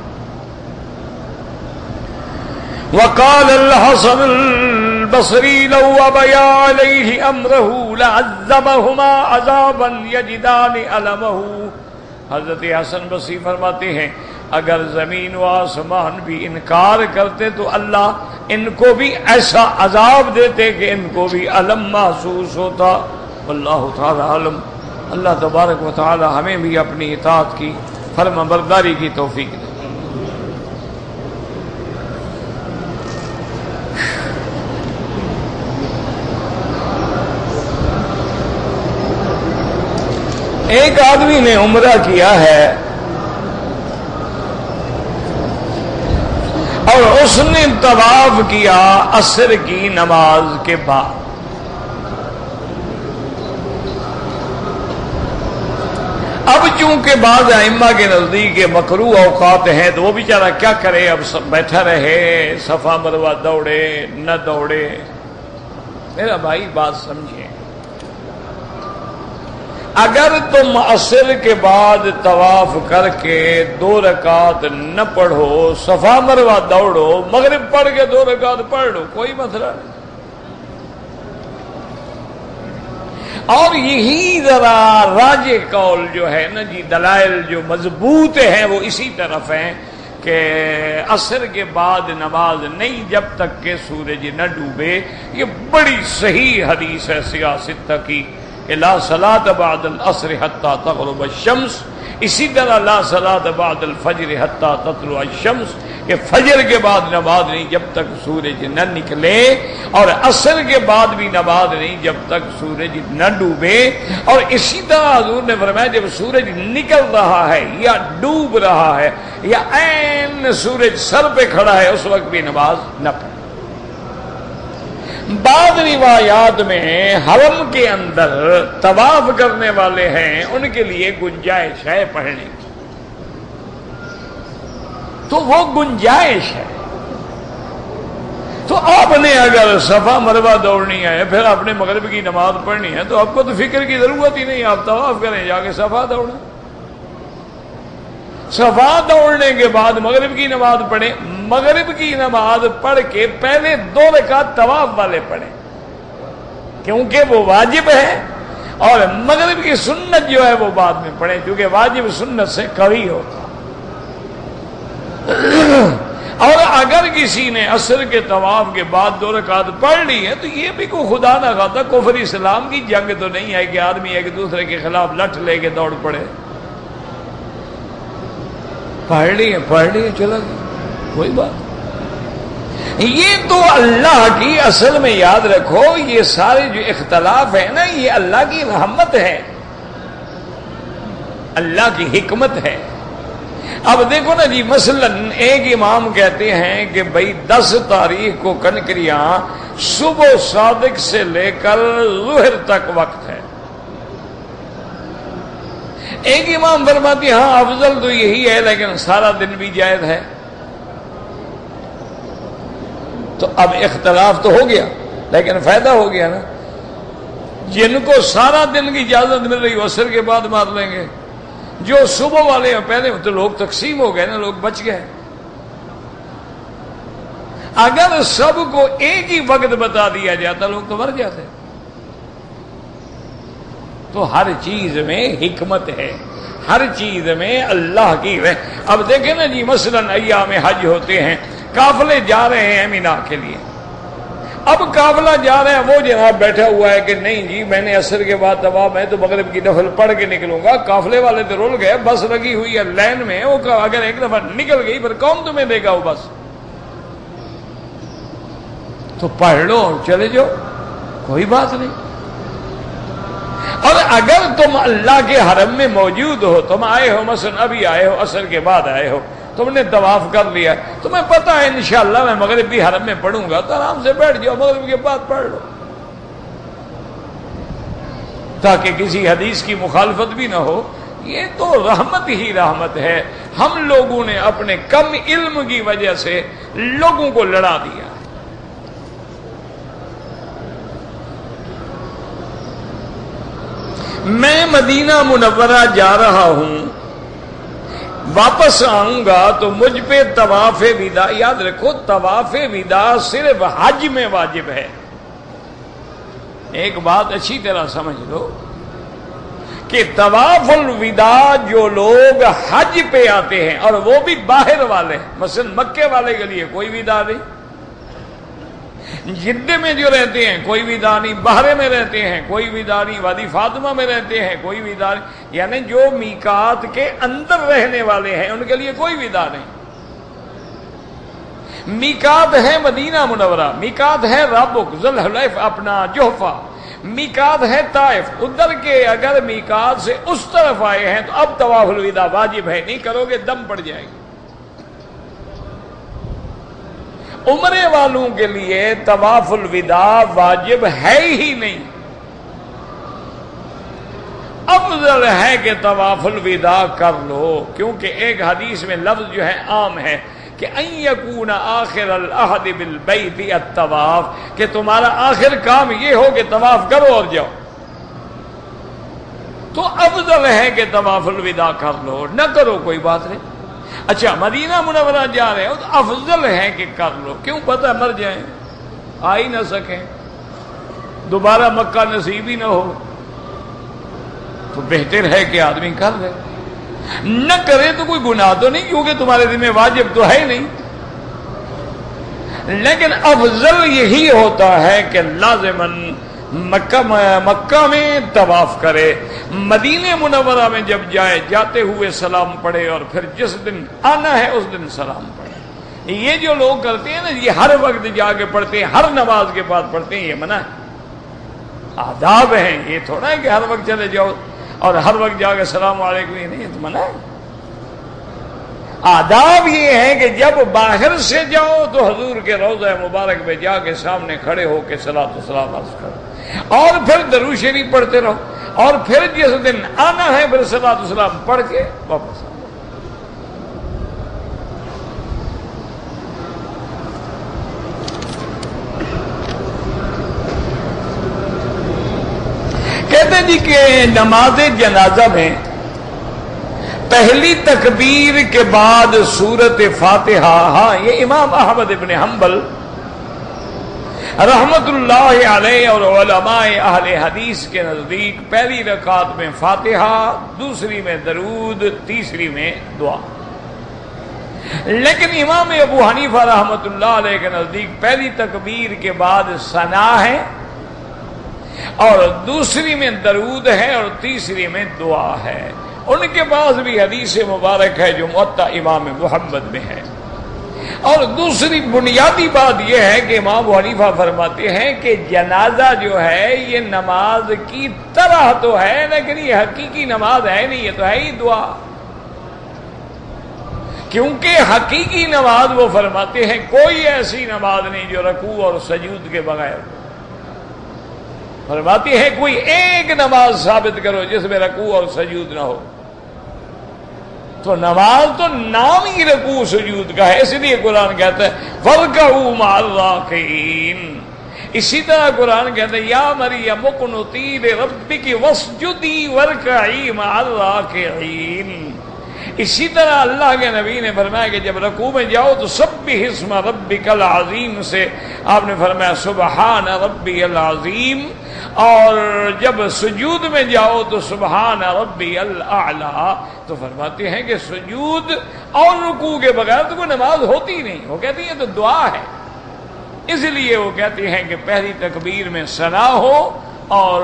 وقال الحسن البصری لو ابیا علیہ امرہ لعذبہما عذابا یجدان علمہ. حضرت حسن بصری فرماتے ہیں اگر زمین و آسمان بھی انکار کرتے تو اللہ ان کو بھی ایسا عذاب دیتے کہ ان کو بھی علم محسوس ہوتا. واللہ تعالی علم. اللہ تبارک و تعالی ہمیں بھی اپنی اطاعت کی، فرما برداری کی توفیق دے. ایک آدمی نے عمرہ کیا ہے اور اس نے طواف کیا عصر کی نماز کے بعد. اب چونکہ بعض ائمہ کے نزدیک مکروہ اوقات ہیں تو وہ بیچارہ کیا کرے، اب سب بیٹھا رہے، صفا مروہ دوڑے نہ دوڑے. میرا بھائی بات سمجھیں، اگر تم عصر کے بعد طواف کر کے 2 رکعت نہ پڑھو، صفا مروہ دوڑو، مغرب پڑھ کے 2 رکعت پڑھ لو، کوئی مسئلہ نہیں. اور یہی ذرا راجح قول جو ہے نا جی، دلائل جو مضبوط ہیں وہ اسی طرف ہیں کہ عصر کے بعد نماز نہیں جب تک کہ سورج نہ ڈوبے. یہ بڑی صحیح حدیث ہے سیاست کی کہ لا صلاۃ بعد العصر حتی تغرب الشمس. اسی طرح لا صلاۃ بعد الفجر حتی تطلع الشمس، کہ فجر کے بعد نماز نہیں جب تک سورج نہ نکلے، اور عصر کے بعد بھی نماز نہیں جب تک سورج نہ ڈوبے. اور اسی طرح حضور نے فرمایا جب سورج نکل رہا ہے یا ڈوب رہا ہے یا عین سورج سر پہ کھڑا ہے اس وقت بھی نماز نہ پڑھے. بعض روایات میں حرم کے اندر طواف کرنے والے ہیں ان کے لیے گنجائش ہے پڑھنے کی، تو وہ گنجائش ہے. تو آپ نے اگر صفا مروہ دوڑنی ہے، پھر آپ نے مغرب کی نماز پڑھنی ہے، تو آپ کو تو فکر کی ضرورت ہی نہیں، آپ طواف کریں جا کے صفا دوڑیں. صفا دوڑنے کے بعد مغرب کی نماز پڑھیں، مغرب کی نماز پڑھ کے پہلے 2 رکعت طواف والے پڑھیں کیونکہ وہ واجب ہے، اور مغرب کی سنت جو ہے وہ بعد میں پڑھیں کیونکہ واجب سنت سے قوی ہوتا۔ اور اگر کسی نے عصر کے طواف کے بعد 2 رکعت پڑھ لی ہے تو یہ بھی کوئی خدا نہ خواستہ کفر اسلام کی جنگ تو نہیں ہے کہ آدمی ایک دوسرے کے خلاف لٹھ لے کے دوڑ پڑے۔ پڑھ لی چلا گیا، کوئی بات۔ یہ تو اللہ کی، اصل میں یاد رکھو یہ سارے جو اختلاف ہے نا یہ اللہ کی رحمت ہے، اللہ کی حکمت ہے۔ اب دیکھو نا جی، مثلا ایک امام کہتے ہیں کہ بھئی 10 تاریخ کو کنکریاں صبح صادق سے لے کر ظہر تک وقت ہے، ایک امام فرماتی ہاں افضل تو یہی ہے لیکن سارا دن بھی جائز ہے۔ تو اب اختلاف تو ہو گیا لیکن فائدہ ہو گیا نا، جن کو سارا دن کی اجازت مل رہی عصر کے بعد مار لیں گے، جو صبح والے ہیں پہلے تو لوگ تقسیم ہو گئے نا، لوگ بچ گئے۔ اگر سب کو ایک ہی وقت بتا دیا جاتا لوگ تو مر جاتے۔ تو ہر چیز میں حکمت ہے، ہر چیز میں اللہ کی ہے۔ اب دیکھیں نا جی، مثلا ایام حج ہوتے ہیں، قافلے جا رہے ہیں مینا کے لیے، اب قافلہ جا رہے ہیں، وہ جناب بیٹھا ہوا ہے کہ نہیں جی میں نے عصر کے بعد طواف میں تو مغرب کی نفل پڑھ کے نکلوں گا۔ قافلے والے تو رول گئے، بس لگی ہوئی ہے لائن میں، وہ اگر ایک دفعہ نکل گئی پھر کون تمہیں دے گا وہ بس؟ تو پڑھ لو اور چلے جاؤ، کوئی بات نہیں۔ اور اگر تم اللہ کے حرم میں موجود ہو، تم آئے ہو، مثلا ابھی آئے ہو، عصر کے بعد آئے ہو، تم نے طواف کر لیا، تمہیں پتہ ہے انشاءاللہ میں مغرب بھی حرم میں پڑھوں گا، تو آرام سے بیٹھ جاؤ، مغرب کے بعد پڑھ لو، تاکہ کسی حدیث کی مخالفت بھی نہ ہو۔ یہ تو رحمت ہی رحمت ہے، ہم لوگوں نے اپنے کم علم کی وجہ سے لوگوں کو لڑا دیا۔ میں مدینہ منورہ جا رہا ہوں، واپس آؤں گا تو مجھ پہ طواف وداع، یاد رکھو طواف وداع صرف حج میں واجب ہے۔ ایک بات اچھی طرح سمجھ لو کہ طواف الوداع جو لوگ حج پہ آتے ہیں اور وہ بھی باہر والے، مثلا مکے والے کے لیے کوئی وداع نہیں، جدے میں جو رہتے ہیں کوئی وداع نہیں، بحرے میں رہتے ہیں کوئی وداع نہیں، وادی فاطمہ میں رہتے ہیں کوئی وداع نہیں، یعنی جو میقات کے اندر رہنے والے ہیں ان کے لیے کوئی وداع نہیں۔ میقات ہے مدینہ منورہ، میقات ہے رابق، ذوالحلیف، اپنا جوفہ، میقات ہے طائف، ادھر کے اگر میقات سے اس طرف آئے ہیں تو اب طواف الوداع واجب ہے، نہیں کرو گے دم پڑ جائے گی۔ عمرے والوں کے لیے طواف الوداع واجب ہے ہی نہیں، افضل ہے کہ طواف الوداع کر لو، کیونکہ ایک حدیث میں لفظ جو ہے عام ہے کہ ان یکون آخر العہد بالبیت الطواف، کہ تمہارا آخر کام یہ ہو کہ طواف کرو اور جاؤ، تو افضل ہے کہ طواف الوداع کر لو، نہ کرو کوئی بات نہیں۔ اچھا مدینہ منورہ جا رہے ہو تو افضل ہے کہ کر لو، کیوں؟ پتہ مر جائیں، آ ہی نہ سکیں، دوبارہ مکہ نصیب ہی نہ ہو، تو بہتر ہے کہ آدمی کر لے، نہ کرے تو کوئی گناہ تو نہیں کیونکہ تمہارے دل میں واجب تو ہے نہیں، لیکن افضل یہی ہوتا ہے کہ لازماً مکہ میں طواف کرے، مدینہ منورہ میں جب جائے جاتے ہوئے سلام پڑھے، اور پھر جس دن آنا ہے اس دن سلام پڑھے۔ یہ جو لوگ کرتے ہیں نا یہ ہر وقت جا کے پڑھتے ہیں، ہر نماز کے بعد پڑھتے ہیں، یہ منع ہے، آداب ہیں، یہ تھوڑا ہے کہ ہر وقت چلے جاؤ اور ہر وقت جا کے السلام علیکم، یہ نہیں، تو منع ہے۔ آداب یہ ہے کہ جب باہر سے جاؤ تو حضور کے روضہ مبارک پہ جا کے سامنے کھڑے ہو کے صلاۃ و سلام عرض کرو، اور پھر درود شریف پڑھتے رہو، اور پھر جس دن آنا ہے پھر صلاۃ و سلام پڑھ کے واپس آؤ۔ کہتے جی کہ نماز جنازہ میں پہلی تکبیر کے بعد سورت فاتحہ، ہاں یہ امام احمد ابن حنبل رحمت اللہ علیہ اور علماء اہل حدیث کے نزدیک پہلی رکعت میں فاتحہ، دوسری میں درود، تیسری میں دعا. لیکن امام ابو حنیفہ رحمت اللہ علیہ کے نزدیک پہلی تکبیر کے بعد ثنا ہے، اور دوسری میں درود ہے، اور تیسری میں دعا ہے. ان کے پاس بھی حدیث مبارک ہے جو موطا امام محمد میں ہے. اور دوسری بنیادی بات یہ ہے کہ امام ابو حنیفہ فرماتے ہیں کہ جنازہ جو ہے یہ نماز کی طرح تو ہے، لیکن یہ حقیقی نماز ہے نہیں، یہ تو ہے ہی دعا. کیونکہ حقیقی نماز وہ فرماتے ہیں کوئی ایسی نماز نہیں جو رکوع اور سجود کے بغیر. فرماتی ہے کوئی ایک نماز ثابت کرو جس میں رکوع اور سجود نہ ہو. تو نماز تو نام ہی رکوع سجود کا ہے، اس لیے قرآن کہتا ہے وَارْكَعُوا مَعَ الرَّاكِعِينَ. اسی طرح قرآن کہتا ہے یا مریم اقنتی لربک واسجدی وارکعی مع الراکعین. اسی طرح اللہ کے نبی نے فرمایا کہ جب رکوع میں جاؤ تو سبح اسم ربک العظیم سے آپ نے فرمایا سبحان ربی العظیم، اور جب سجود میں جاؤ تو سبحان ربی الاعلی. تو فرماتے ہیں کہ سجود اور رکوع کے بغیر تو کوئی نماز ہوتی نہیں. وہ کہتی ہیں تو دعا ہے، اس لیے وہ کہتے ہیں کہ پہلی تکبیر میں ثنا ہو، اور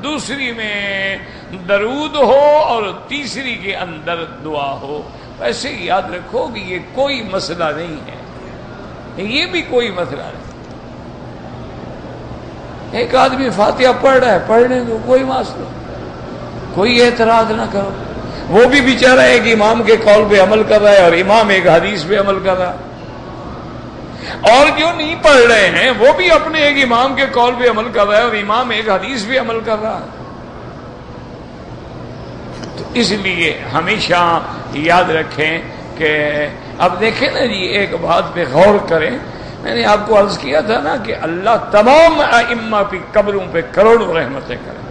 دوسری میں درود ہو، اور تیسری کے اندر دعا ہو. ویسے یاد رکھو کہ یہ کوئی مسئلہ نہیں ہے، یہ بھی کوئی مسئلہ نہیں. ایک آدمی فاتحہ پڑھ رہا ہے، پڑھنے دو، کوئی مسئلہ، کوئی اعتراض نہ کرو. وہ بھی بیچارہ ایک امام کے قول پہ عمل کر رہا ہے، اور امام ایک حدیث پہ عمل کر رہا ہے. اور جو نہیں پڑھ رہے ہیں وہ بھی اپنے ایک امام کے قول پہ عمل کر رہا ہے، اور امام ایک حدیث پہ عمل کر رہا ہے. تو اس لیے ہمیشہ یاد رکھیں کہ اب دیکھیں نا جی، ایک بات پہ غور کریں. میں نے آپ کو عرض کیا تھا نا کہ اللہ تمام ائمہ کی قبروں پہ کروڑوں رحمتیں کرے.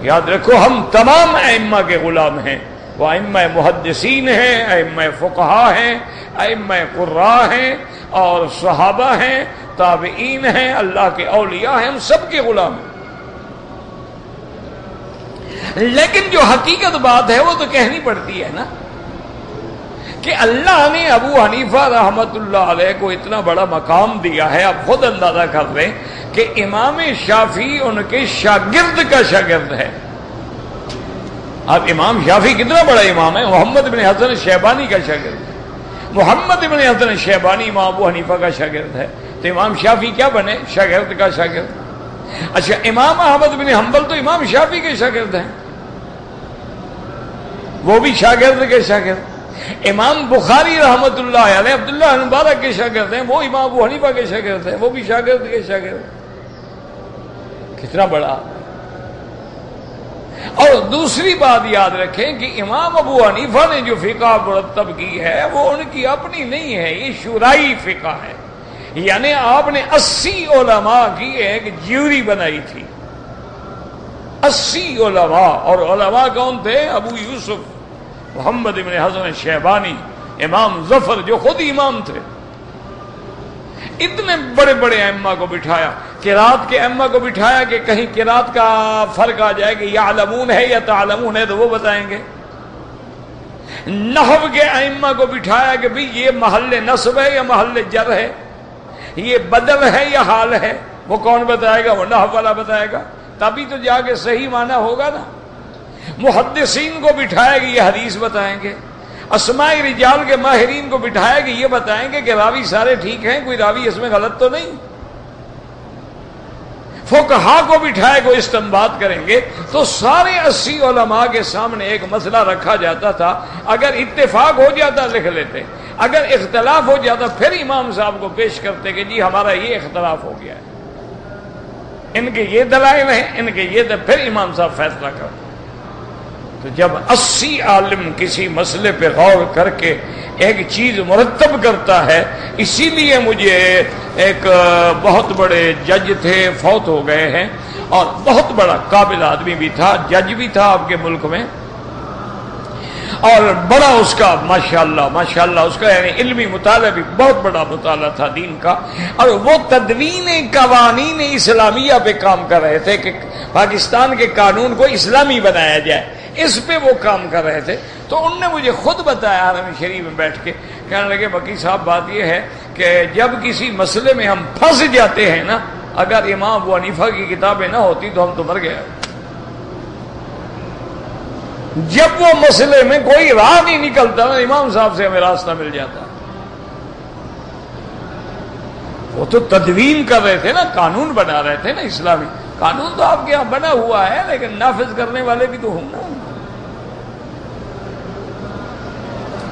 یاد رکھو ہم تمام ائمہ کے غلام ہیں. وہ ائمہ محدثین ہیں، ائمہ فقہا ہیں، ائمہ قراء ہیں، اور صحابہ ہیں، تابعین ہیں، اللہ کے اولیاء ہیں، ہم سب کے غلام ہیں. لیکن جو حقیقت بات ہے وہ تو کہنی پڑتی ہے نا کہ اللہ نے ابو حنیفہ رحمت اللہ علیہ کو اتنا بڑا مقام دیا ہے. آپ خود اندازہ کر لیں کہ امام شافعی ان کے شاگرد کا شاگرد ہے. اب امام شافعی کتنا بڑا امام ہے، محمد بن حسن شیبانی کا شاگرد ہے. محمد بن حسن شیبانی امام ابو حنیفہ کا شاگرد ہے، تو امام شافعی کیا بنے؟ شاگرد کا شاگرد. اچھا امام احمد بن حنبل تو امام شافعی کے شاگرد ہیں، وہ بھی شاگرد کے شاگرد. امام بخاری رحمت اللہ علیہ عبداللہ بن مبارک کے شاگرد ہیں، وہ امام ابو حنیفہ کے شاگرد ہیں، وہ بھی شاگرد کے شاگرد. کتنا بڑا. اور دوسری بات یاد رکھیں کہ امام ابو حنیفہ نے جو فقہ مرتب کی ہے وہ ان کی اپنی نہیں ہے، یہ شورائی فقہ ہے. یعنی آپ نے 80 علماء کی ایک جیوری بنائی تھی. 80 علماء، اور علماء کون تھے؟ ابو یوسف محمد بن حسن شیبانی، امام ظفر جو خود امام تھے. اتنے بڑے بڑے ائمہ کو بٹھایا، قرات کے ائمہ کو بٹھایا کہ کہیں قرات کا فرق آ جائے کہ یعلمون ہے یا تعلمون ہے تو وہ بتائیں گے. نحو کے ائمہ کو بٹھایا کہ بھئی یہ محل نصب ہے یا محل جر ہے، یہ بدل ہے یا حال ہے، وہ کون بتائے گا؟ وہ نحو والا بتائے گا، تبھی تو جا کے صحیح معنی ہوگا نا. محدثین کو بٹھایا کہ یہ حدیث بتائیں گے. اسماء رجال کے ماہرین کو بٹھایا کہ یہ بتائیں گے کہ راوی سارے ٹھیک ہیں، کوئی راوی اس میں غلط تو نہیں. فقہا کو بٹھایا کہ استنباط کریں گے. تو سارے 80 علماء کے سامنے ایک مسئلہ رکھا جاتا تھا. اگر اتفاق ہو جاتا لکھ لیتے، اگر اختلاف ہو جاتا پھر امام صاحب کو پیش کرتے کہ جی ہمارا یہ اختلاف ہو گیا ہے، ان کے یہ دلائل ہیں، ان کے یہ پھر امام صاحب فیصلہ کرتے. تو جب 80 عالم کسی مسئلے پہ غور کر کے ایک چیز مرتب کرتا ہے. اسی لیے مجھے ایک بہت بڑے جج تھے، فوت ہو گئے ہیں، اور بہت بڑا قابل آدمی بھی تھا، جج بھی تھا آپ کے ملک میں. اور بڑا اس کا ماشاءاللہ اس کا یعنی علمی مطالعہ بھی بہت بڑا مطالعہ تھا دین کا. اور وہ تدوین قوانین اسلامیہ پہ کام کر رہے تھے کہ پاکستان کے قانون کو اسلامی بنایا جائے، اس پہ وہ کام کر رہے تھے. تو ان نے مجھے خود بتایا حرم شریف میں بیٹھ کے، کہنے لگے بقی صاحب بات یہ ہے کہ جب کسی مسئلے میں ہم پھنس جاتے ہیں نا، اگر امام ابو حنیفہ کی کتابیں نہ ہوتی تو ہم تو مر گئے. جب وہ مسئلے میں کوئی راہ نہیں نکلتا نا، امام صاحب سے ہمیں راستہ مل جاتا. وہ تو تدوین کر رہے تھے نا، قانون بنا رہے تھے نا اسلامی. قانون تو آپ کے یہاں بنا ہوا ہے لیکن نافذ کرنے والے بھی تو ہوں نا.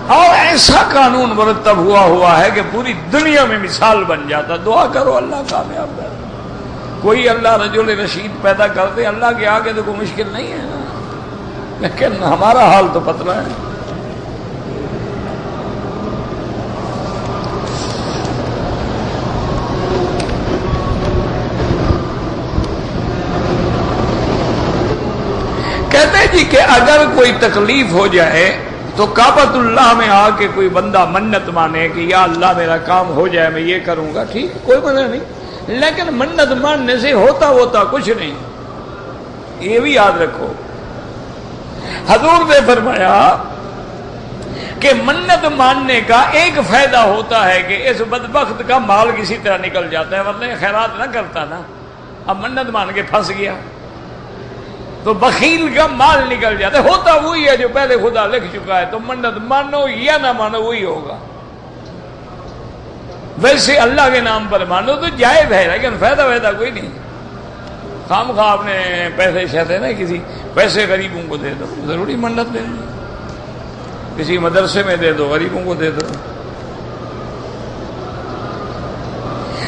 اور ایسا قانون مرتب ہوا ہے کہ پوری دنیا میں مثال بن جاتا. دعا کرو اللہ کامیاب کر. کوئی اللہ رجل رشید پیدا کر دے، اللہ کے آگے تو کوئی مشکل نہیں ہے نا، لیکن ہمارا حال تو پتلا ہے. کہتے ہیں جی کہ اگر کوئی تکلیف ہو جائے تو کعبۃ اللہ میں آ کے کوئی بندہ منت مانے کہ یا اللہ میرا کام ہو جائے میں یہ کروں گا، ٹھیک کوئی منع نہیں، لیکن منت ماننے سے ہوتا کچھ نہیں. یہ بھی یاد رکھو، حضور نے فرمایا کہ منت ماننے کا ایک فائدہ ہوتا ہے کہ اس بدبخت کا مال کسی طرح نکل جاتا ہے، ورنہ خیرات نہ کرتا نا. اب منت مان کے پھنس گیا تو بخیل کا مال نکل جاتا ہے. ہوتا وہی ہے جو پہلے خدا لکھ چکا ہے، تو منت مانو یا نہ مانو وہی ہوگا. ویسے اللہ کے نام پر مانو تو جائز ہے، لیکن فائدہ کوئی نہیں. خام خواہ آپ نے پیسے شہتے نا، کسی پیسے غریبوں کو دے دو، ضروری منت دے دو. کسی مدرسے میں دے دو، غریبوں کو دے دو.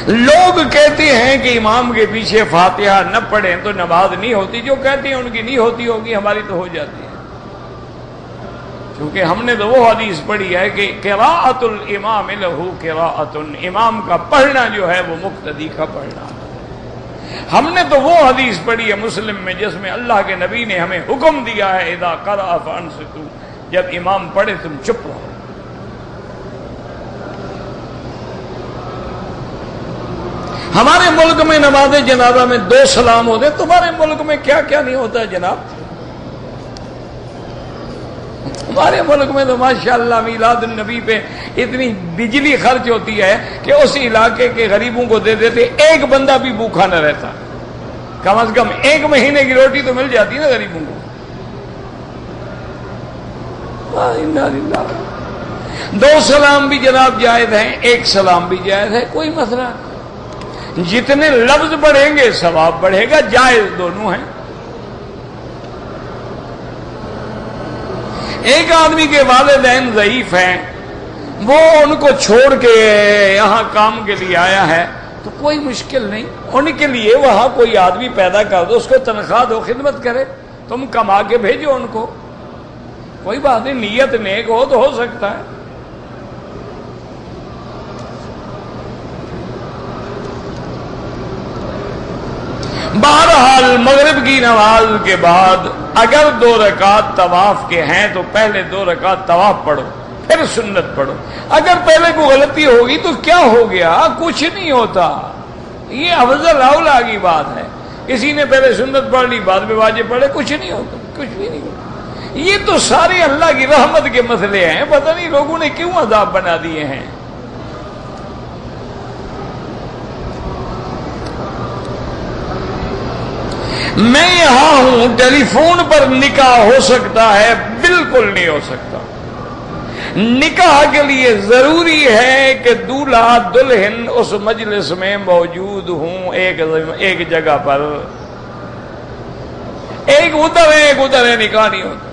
لوگ کہتے ہیں کہ امام کے پیچھے فاتحہ نہ پڑھیں تو نماز نہیں ہوتی. جو کہتے ہیں ان کی نہیں ہوتی ہوگی، ہماری تو ہو جاتی ہے، کیونکہ ہم نے تو وہ حدیث پڑھی ہے کہ قراءۃ الامام لہ قراءۃ، امام کا پڑھنا جو ہے وہ مقتدی کا پڑھنا. ہم نے تو وہ حدیث پڑھی ہے مسلم میں جس میں اللہ کے نبی نے ہمیں حکم دیا ہے اذا قرأ فانصتوا، جب امام پڑھے تم چپ رہو. ہمارے ملک میں نماز جنازہ میں 2 سلام ہوتے، تمہارے ملک میں کیا کیا نہیں ہوتا ہے جناب. ہمارے ملک میں تو ماشاءاللہ میلاد النبی پہ اتنی بجلی خرچ ہوتی ہے کہ اس علاقے کے غریبوں کو دے دیتے، ایک بندہ بھی بھوکا نہ رہتا. کم از کم 1 مہینے کی روٹی تو مل جاتی نا غریبوں کو. 2 سلام بھی جناب جائز ہیں، 1 سلام بھی جائز ہے، کوئی مسئلہ نہیں. جتنے لفظ بڑھیں گے ثواب بڑھے گا، جائز دونوں ہیں. ایک آدمی کے والدین ضعیف ہیں، وہ ان کو چھوڑ کے یہاں کام کے لیے آیا ہے، تو کوئی مشکل نہیں، ان کے لیے وہاں کوئی آدمی پیدا کر دو، اس کو تنخواہ دو، خدمت کرے، تم کما کے بھیجو ان کو، کوئی بات نہیں. نیت نیک ہو تو ہو سکتا ہے. بہرحال مغرب کی نماز کے بعد اگر 2 رکعت طواف کے ہیں تو پہلے 2 رکعت طواف پڑھو، پھر سنت پڑھو. اگر پہلے کوئی غلطی ہوگی تو کیا ہو گیا، کچھ نہیں ہوتا. یہ افضل اولا کی بات ہے. کسی نے پہلے سنت پڑھ لی، بعد میں واجب پڑھے، کچھ نہیں ہوتا، کچھ بھی نہیں ہوتا. یہ تو سارے اللہ کی رحمت کے مسئلے ہیں. پتہ نہیں لوگوں نے کیوں عذاب بنا دیے ہیں. میں یہاں ہوں، ٹیلی فون پر نکاح ہو سکتا ہے؟ بالکل نہیں ہو سکتا. نکاح کے لیے ضروری ہے کہ دولہا دلہن اس مجلس میں موجود ہوں، ایک جگہ پر. ایک ادھر ہے، نکاح نہیں ہوتا.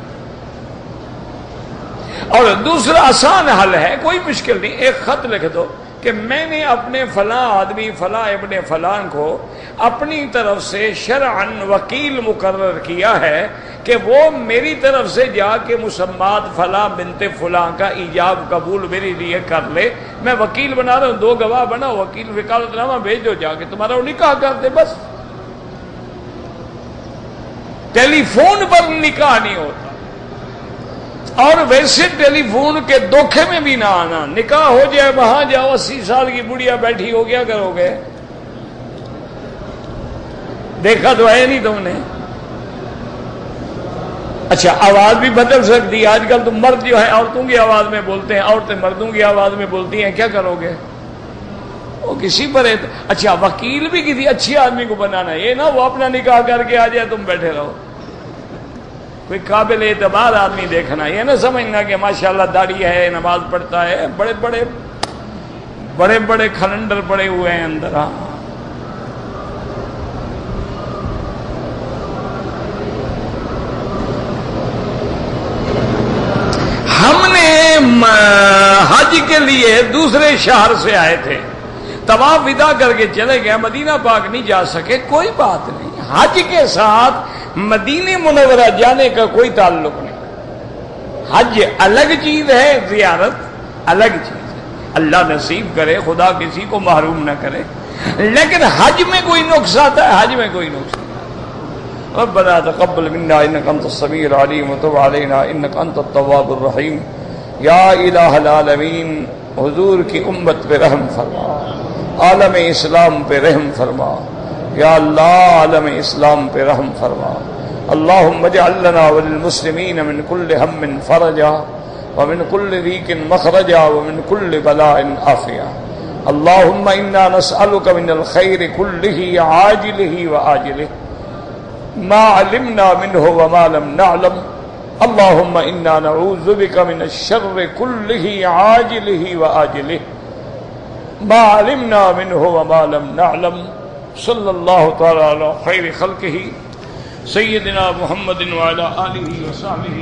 اور دوسرا آسان حل ہے، کوئی مشکل نہیں. ایک خط لکھ دو کہ میں نے اپنے فلاں آدمی فلاں ابن فلاں کو اپنی طرف سے شرعن وکیل مقرر کیا ہے کہ وہ میری طرف سے جا کے مسمات فلاں بنت فلاں کا ایجاب قبول میرے لیے کر لے. میں وکیل بنا رہا ہوں، 2 گواہ بناؤ، وکیل وکالت نامہ بھیج دو، جا کے تمہارا وہ نکاح کر دے. بس ٹیلی فون پر نکاح نہیں ہوتا. اور ویسے ٹیلی فون کے دھوکے میں بھی نہ آنا. نکاح ہو جائے وہاں جاؤ 80 سال کی بڑھیا بیٹھی ہو کیا کرو گے؟ دیکھا تو ہے نہیں تم نے. اچھا آواز بھی بدل سکتی ہے. آج کل تو مرد جو ہے عورتوں کی آواز میں بولتے ہیں, عورتیں مردوں کی آواز میں بولتی ہیں, کیا کرو گے؟ وہ کسی پر ہے. اچھا وکیل بھی کسی اچھی آدمی کو بنانا ہے, یہ نہ وہ اپنا نکاح کر کے آ جائے تم بیٹھے رہو. کوئی قابل اعتبار آدمی دیکھنا, یہ نہ سمجھنا کہ ماشاءاللہ داڑھی ہے نماز پڑھتا ہے. بڑے بڑے کھلنڈر پڑے ہوئے ہیں اندر. ہاں ہم نے حج کے لیے دوسرے شہر سے آئے تھے, طواف ودا کر کے چلے گئے, مدینہ پاک نہیں جا سکے. کوئی بات نہیں, حج کے ساتھ مدینہ منورہ جانے کا کوئی تعلق نہیں. حج الگ چیز ہے, زیارت الگ چیز ہے. اللہ نصیب کرے, خدا کسی کو محروم نہ کرے, لیکن حج میں کوئی نقص آتا ہے؟ حج میں کوئی نقص نہیں. ربنا تقبل منا انك انت السميع العليم وتب علينا انك انت التواب الرحيم. یا الہ العالمین, حضور کی امت پہ رحم فرما, عالم اسلام پہ رحم فرما. یا اللہ عالم اسلام پہ رحم فرما. اللہم اجعل لنا وللمسلمین من کل ہم فرجا ومن کل ضیق مخرجا ومن کل بلاء عافیہ. اللہم انا نسألک من الخیر کلہ عاجلہ وآجلہ ما علمنا منه وما لم نعلم. اللهم إنا نعوذ بك من الشر كله عاجله وآجله ما علمنا منه وما لم نعلم. صلى الله تعالى على خير خلقه سيدنا محمد وعلى آله وصحبه